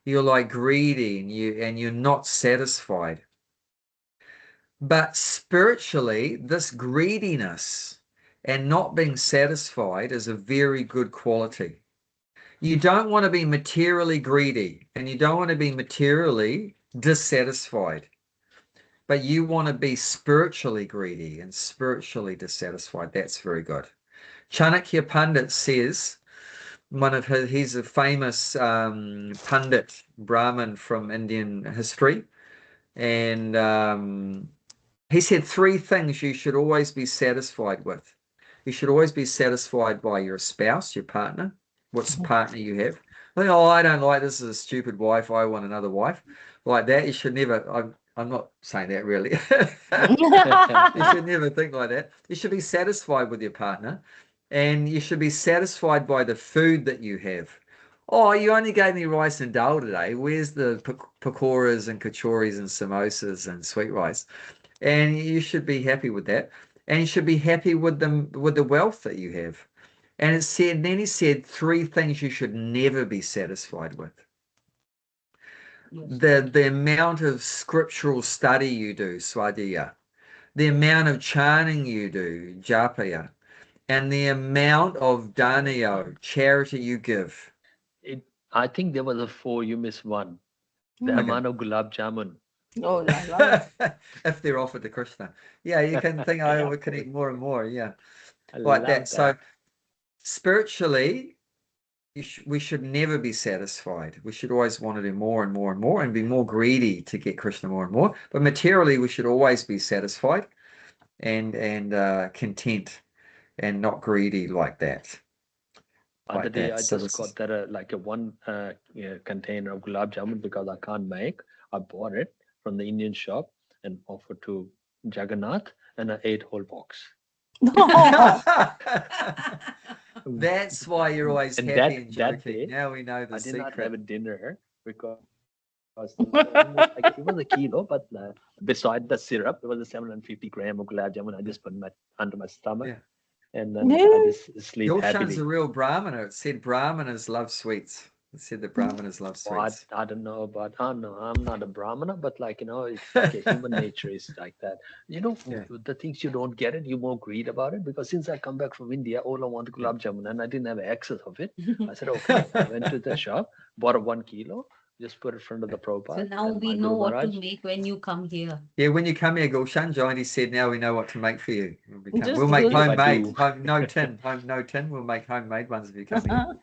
You're like greedy and you're not satisfied. But spiritually, this greediness and not being satisfied is a very good quality. You don't want to be materially greedy and you don't want to be materially dissatisfied, but you want to be spiritually greedy and spiritually dissatisfied. That's very good. Chanakya Pandit says, he's a famous Pandit Brahmin from Indian history, and he said 3 things you should always be satisfied with. You should always be satisfied by your spouse, your partner. What's the partner you have? Like, oh, I don't like this, is a stupid wife. I want another wife. Like that, you should never. I'm not saying that really. You should never think like that. You should be satisfied with your partner, and you should be satisfied by the food that you have. Oh, you only gave me rice and dal today. Where's the pakoras and kachoris and samosas and sweet rice? And you should be happy with that, and you should be happy with the wealth that you have. And then he said 3 things you should never be satisfied with. The amount of scriptural study you do, swadhyaya, the amount of chanting you do, japaya, and the amount of danayo, charity you give. I think there was a 4, you missed 1. The Okay. amount of gulab jamun. Oh la la. If they're offered to Krishna. Yeah, you can think, oh, we can eat more and more. Yeah, I like love that. So spiritually, we should never be satisfied. We should always want to do more and more and more and be more greedy to get Krishna more and more. But materially, we should always be satisfied and content and not greedy like that. Other Like day, that. I So just got that like a 1 container of gulab jamun because I can't make. I bought it from the Indian shop and offered to Jagannath, and I ate whole box. That's why you're always And happy and that joking. day, Now we know the I did not secret. have a dinner because almost like it was a kilo, but beside the syrup, it was a 750 gram of gulab jamun. I just put under my stomach, Yeah. and then I just sleep Your happily. son's a real Brahmana. It said Brahmanas love sweets. It said that Brahmanas love sweets. I don't know about, no, I'm not a Brahmana, but like, it's like a human nature is like that. Yeah. The things you don't get it, you more greed about it. Because since I come back from India, all I want gulab jamun, and I didn't have access of it. I said, okay, I went to the shop, bought a 1 kilo, just put it in front of the Prabhupada. So now and we my know Guru what to Maharaj. make when you come here. Yeah, when you come here, Gulshan Johnny said, now we know what to make for you. Just We'll make do it. homemade, no tin. We'll make homemade ones if you come here.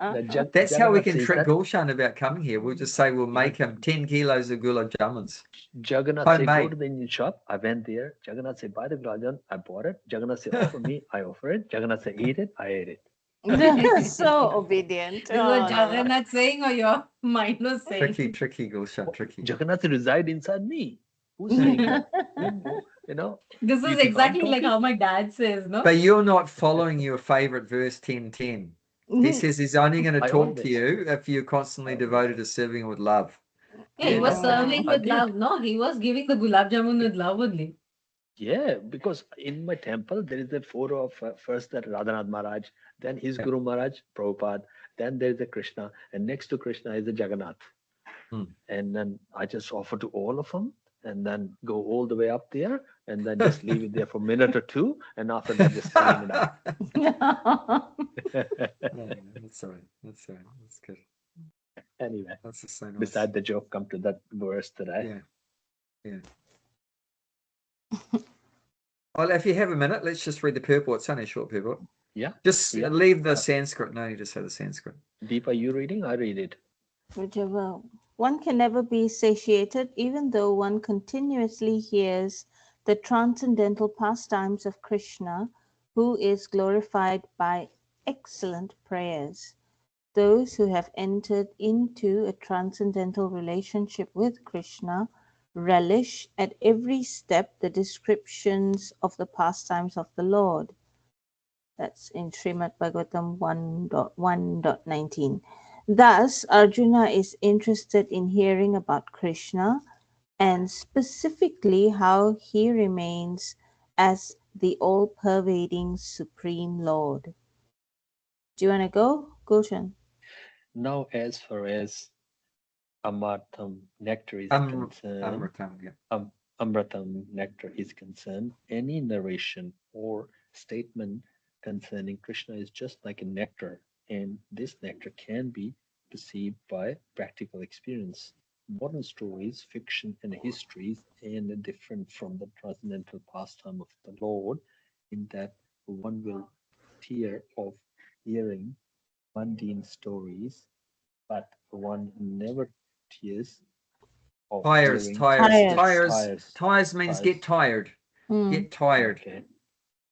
That's how we Jagannath can says trick that. Gulshan about coming here. We'll just say we'll make him 10 kilos of gulab jamuns. Jagannath said, go Homemade. to the Indian shop. I went there. Jagannath said, buy the gulab jamun. I bought it. Jagannath said, offer me. I offer it. Jagannath said, eat it. I ate it. So obedient. This was Jagannath saying or your mind was saying? Tricky, Gulshan, tricky. Jagannath reside inside me. Who's saying that? You know, This you is think I'm exactly like talking? how my dad says, no? But you're not following your favorite verse 10:10. He says he's only going to I talk to always- you if you're constantly devoted to serving with love. Yeah, he was Yeah, serving I with did. love. No, he was giving the gulab jamun with love only. Yeah, because in my temple there is a photo of first that Radhanath Maharaj, then his Guru Maharaj, Prabhupada, then there is a Krishna, and next to Krishna is a Jagannath. And then I just offer to all of them, and then go all the way up there, and then just leave it there for a minute or two, and after that just clean it up. That's all right. That's all right. That's good. Anyway, That's just so nice. beside the joke, come to that verse today. Yeah. Well, if you have a minute, let's just read the purport. It's only a short purport. Yeah. Just Yeah. leave the Sanskrit. No need to say the Sanskrit. Deepa, you reading? I read it. Whichever. One can never be satiated, even though one continuously hears the transcendental pastimes of Krishna, who is glorified by excellent prayers. Those who have entered into a transcendental relationship with Krishna relish at every step the descriptions of the pastimes of the Lord. That's in Srimad Bhagavatam 1.1.19. Thus, Arjuna is interested in hearing about Krishna and specifically how he remains as the all-pervading Supreme Lord. Do you want to go, Gulshan? Now, as far as Amartam nectar is concerned, Amritam, yeah. Amratam nectar is concerned, any narration or statement concerning Krishna is just like a nectar, and this nectar can be perceived by practical experience. Modern stories, fiction, and histories are different from the transcendental pastime of the Lord in that one will tire of hearing mundane stories, but one never tires of Tires hearing Tires means get tired. Get tired. Okay.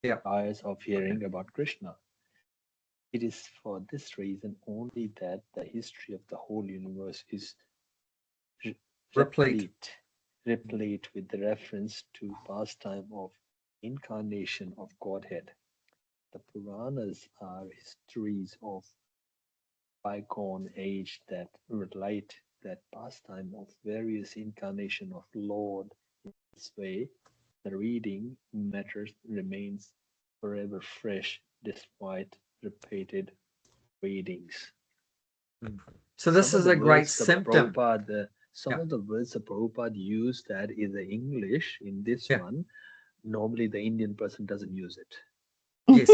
Yeah. Tires of hearing about Krishna. It is for this reason only that the history of the whole universe is replete with the reference to pastime of incarnation of Godhead. The Puranas are histories of bygone age that relate that pastime of various incarnation of Lord. In this way, the reading matter remains forever fresh despite repeated readings. So this is a great symptom. Some of the words the Prabhupada used that is the English in this one. Normally the Indian person doesn't use it. Yes.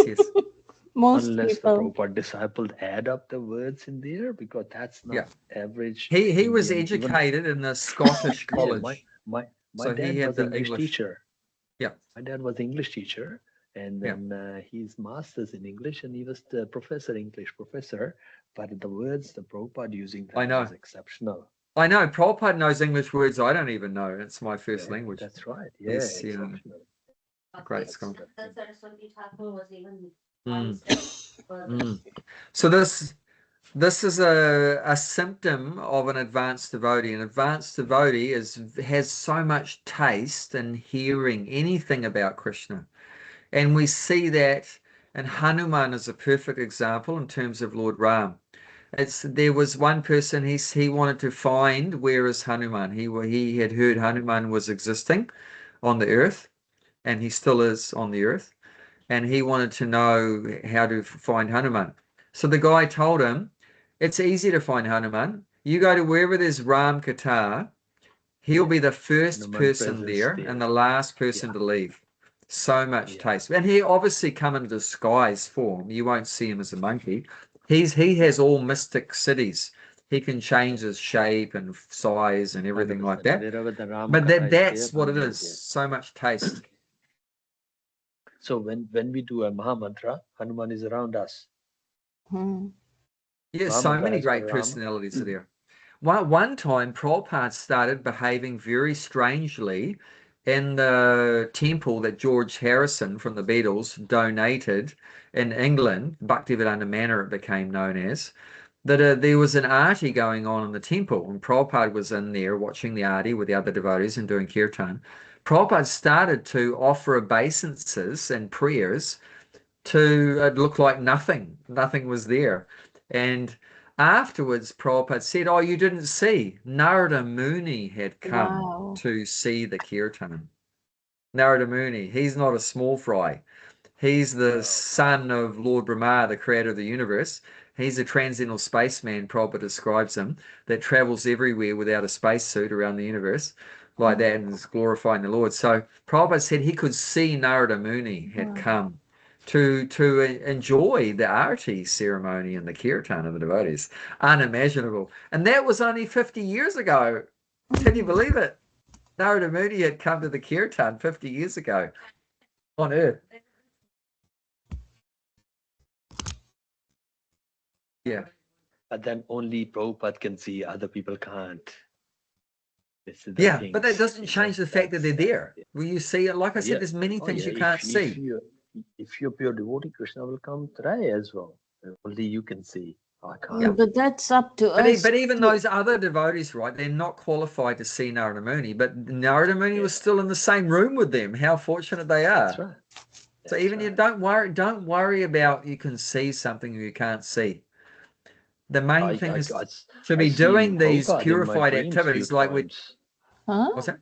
Unless the Prabhupada disciple add up the words in there, because that's not average. He was educated in the Scottish college. My so dad he had was the English teacher. Yeah. My dad was English teacher, and then he's master's in English, and he was the English professor. But the words the Prabhupada using that was exceptional. I know. Prabhupada knows English words I don't even know. It's my first language. That's right. Yeah, exceptional. Great scholar. So this is a symptom of an advanced devotee. An advanced devotee has so much taste in hearing anything about Krishna. And we see that, and Hanuman is a perfect example in terms of Lord Ram. There was one person he wanted to find where is Hanuman. He had heard Hanuman was existing on the earth, and he still is on the earth, and he wanted to know how to find Hanuman. So the guy told him, it's easy to find Hanuman. You go to wherever there's Ram Katha, he'll be the first person there and the last person to leave. So much taste. And he obviously come in disguise form. You won't see him as a monkey. He has all mystic cities. He can change his shape and size and everything like that. But that's what it is. So much taste. So when we do a Mahamantra, Hanuman is around us. Yes, so many great personalities are there. One time, Prabhupada started behaving very strangely in the temple that George Harrison from the Beatles donated in England, Bhaktivedanta Manor it became known as, that there was an arti going on in the temple, and Prabhupada was in there watching the arti with the other devotees and doing kirtan. Prabhupada started to offer obeisances and prayers to it looked like nothing was there. And afterwards Prabhupada said, oh, you didn't see, Narada Muni had come Wow. to see the kirtan. Narada Muni, he's not a small fry. He's the son of Lord Brahma, the creator of the universe. He's a transcendental spaceman, Prabhupada describes him, that travels everywhere without a spacesuit around the universe like that and is glorifying the Lord. So Prabhupada said he could see Narada Muni had come to enjoy the arati ceremony and the kirtan of the devotees. Unimaginable. And that was only 50 years ago. Can you believe it? Narada Muni had come to the kirtan 50 years ago on Earth. Yeah. But then only Prabhupada can see, other people can't. This is Yeah, thing, but that doesn't change the fact that they're there. Yeah. Will you see it? Like I said, Yeah. there's many things you If- can't if see. If you're pure devotee, Krishna will come try as well. Only you can see. I can't. Yeah. But that's up to But, us. but even to- those other devotees, right, they're not qualified to see Narada Muni, but Narada Muni was still in the same room with them. How fortunate they are. That's right. So That's even you right. don't worry about you can see something you can't see. The main thing is to be doing these purified activities like we. Huh? What's that?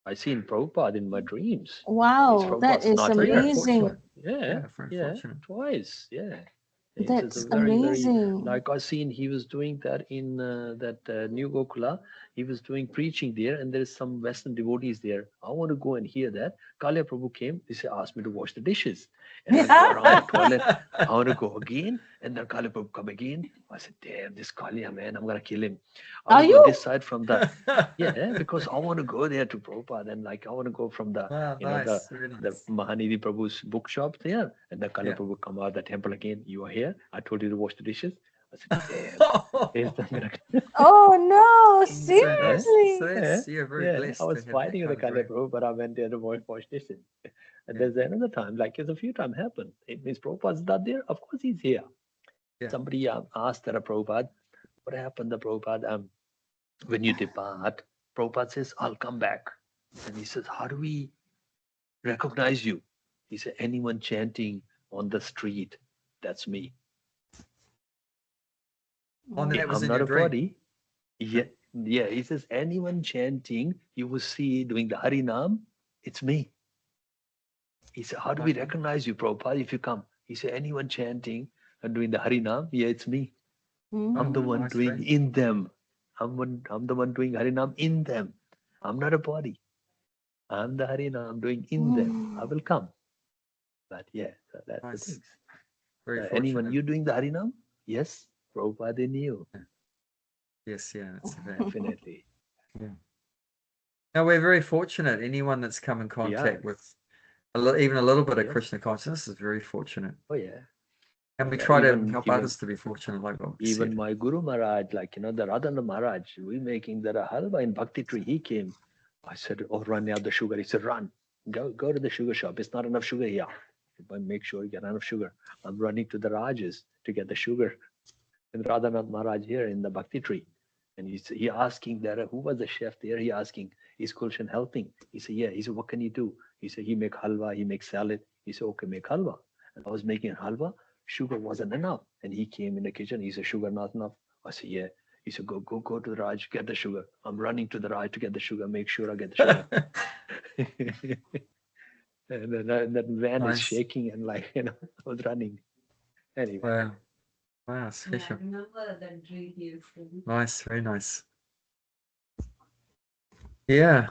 I seen Prabhupada in my dreams. Wow, that Prabhupada's is not here. amazing. Yeah, very fortunate. Twice. Yeah. It's That's a very, amazing. like I seen he was doing that in New Gokula. He was doing preaching there, and there's some Western devotees there. I want to go and hear that. Kalya Prabhu came. He said, asked me to wash the dishes. And I go around the toilet. I want to go again. And then Kalya Prabhu come again. I said, damn, this Kalya, man, I'm going to kill him. I Are will go you? this side from the, yeah, because I want to go there to Prabhupada. And like, I want to go from the, Wow, you know, nice, very the nice. Mahanidhi Prabhu's bookshop there. And then Kalya Yeah. Prabhu come out the temple again. You are here. I told you to wash the dishes. I said, damn. Oh no, So seriously. that's you're very blessed. I was to have fighting that with the kind of Kalya Prabhu, but I went there to wash dishes. And there's another time, like there's a few times happened. It means Prabhupada's not there. Of course he's here. Yeah. Somebody asked the Prabhupada, what happened to Prabhupada? When you depart, Prabhupada says, I'll come back. And he says, how do we recognize you? He said, anyone chanting on the street, that's me. Oh, that was I'm in not your a dream. body. Yeah. He says, anyone chanting, you will see doing the Harinam, it's me. He said, how do we recognize you, Prabhupada, if you come? He said, anyone chanting and doing the Harinam, yeah, it's me. I'm the one nice, doing right? in them. I'm the one doing Harinam in them. I'm not a body. I'm the Harinam doing in them. I will come. But yeah, so that's Nice. the thing. Very Anyone, fortunate. you doing the Harinam? Yes, Prabhupada in you. Yes, yeah, that's that. Definitely. No, we're very fortunate. Anyone that's come in contact with even a little bit of Krishna consciousness is very fortunate. Oh yeah. And we Yeah, try to even- help even- others to be fortunate, like what we Even said. my Guru Maharaj, like, the Radhana Maharaj, we making that halwa in Bhakti Tree. He came. I said, oh, run out the sugar. He said, run. Go to the sugar shop. It's not enough sugar here. But make sure you get enough sugar. I'm running to the Rajas to get the sugar. And Radhanath Maharaj here in the Bhakti Tree. And he asking there, who was the chef there? He asking, is Kulshan helping? He said, yeah. He said, what can you do? He said, he make halwa, he make salad. He said, okay, make halwa. And I was making halwa. Sugar wasn't enough. And he came in the kitchen. He said, sugar not enough. I said, yeah. He said, go to the Raj, get the sugar. I'm running to the Raj to get the sugar. Make sure I get the sugar. And then that van Nice. is shaking and like, I was running. Anyway. Wow, special. I remember that dream you said. Nice, very nice. Yeah.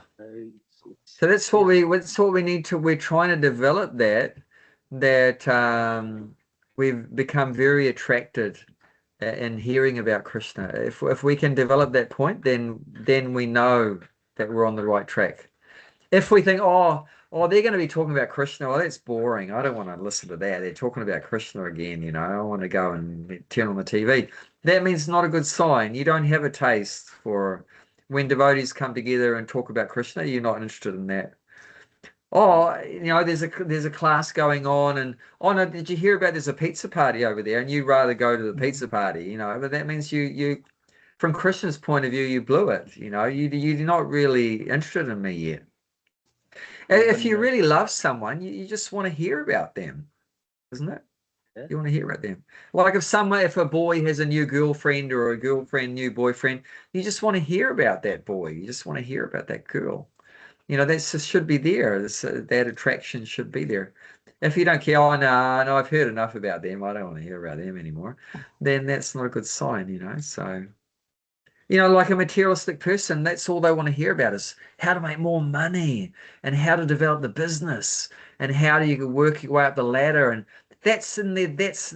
So that's what we need to. We're trying to develop that we've become very attracted in hearing about Krishna. If we can develop that point, then we know that we're on the right track. If we think, oh, they're going to be talking about Krishna, well, that's boring. I don't want to listen to that. They're talking about Krishna again, I want to go and turn on the TV. That means it's not a good sign. You don't have a taste for when devotees come together and talk about Krishna. You're not interested in that. oh, there's a class going on, and oh no, did you hear about there's a pizza party over there, and you'd rather go to the pizza party, but that means you from Krishna's point of view, you blew it, you're not really interested in me yet. If you really love someone, you just want to hear about them, isn't it? Yeah. You want to hear about them. Like if a boy has a new girlfriend or a girlfriend, new boyfriend, you just want to hear about that boy. You just want to hear about that girl. That should be there. That attraction should be there. If you don't care, oh no, I've heard enough about them. I don't want to hear about them anymore. Then that's not a good sign, So, like a materialistic person, that's all they want to hear about is how to make more money and how to develop the business and how do you work your way up the ladder. And that's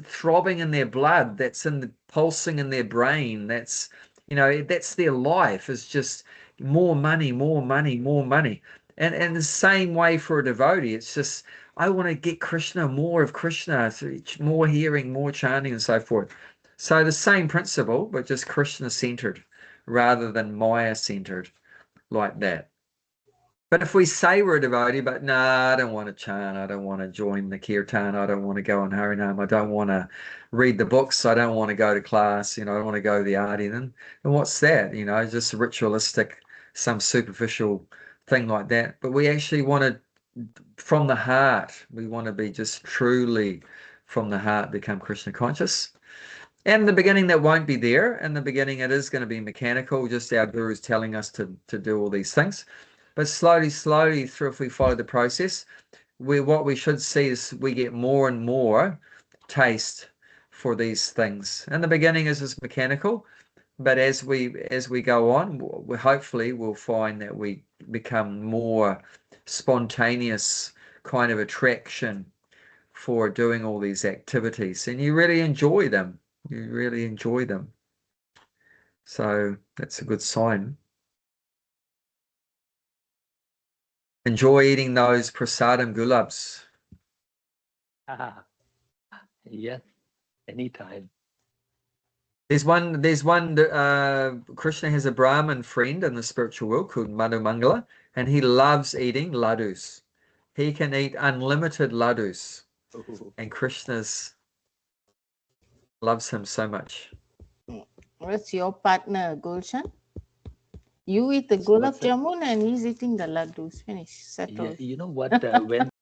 throbbing in their blood. That's pulsing in their brain. That's their life is just more money, more money, more money. And the same way for a devotee, it's just, I want to get Krishna, more of Krishna, more hearing, more chanting and so forth. So the same principle, but just Krishna centered rather than Maya centered like that. But if we say we're a devotee, but no, I don't want to chant, I don't want to join the kirtan, I don't want to go on Harinam, I don't want to read the books, I don't want to go to class, I don't want to go to the arti, then what's that? Just ritualistic, some superficial thing like that. But we actually want to, from the heart, we want to be just truly from the heart, become Krishna conscious. And in the beginning, that won't be there. In the beginning, it is going to be mechanical, just our guru's telling us to do all these things. But slowly through, if we follow the process, what we should see is we get more and more taste for these things. In the beginning, it's just mechanical, but as we go on, hopefully we'll find that we become more spontaneous kind of attraction for doing all these activities, and you really enjoy them. You really enjoy them. So that's a good sign. Enjoy eating those prasadam gulabs. Yes, anytime. There's one, Krishna has a Brahmin friend in the spiritual world called Madhu Mangala, and he loves eating laddus. He can eat unlimited laddus, and Krishna's loves him so much. What's your partner, Gulshan? You eat the gulab jamun and he's eating the laddus. Finish. Settle. You know what? When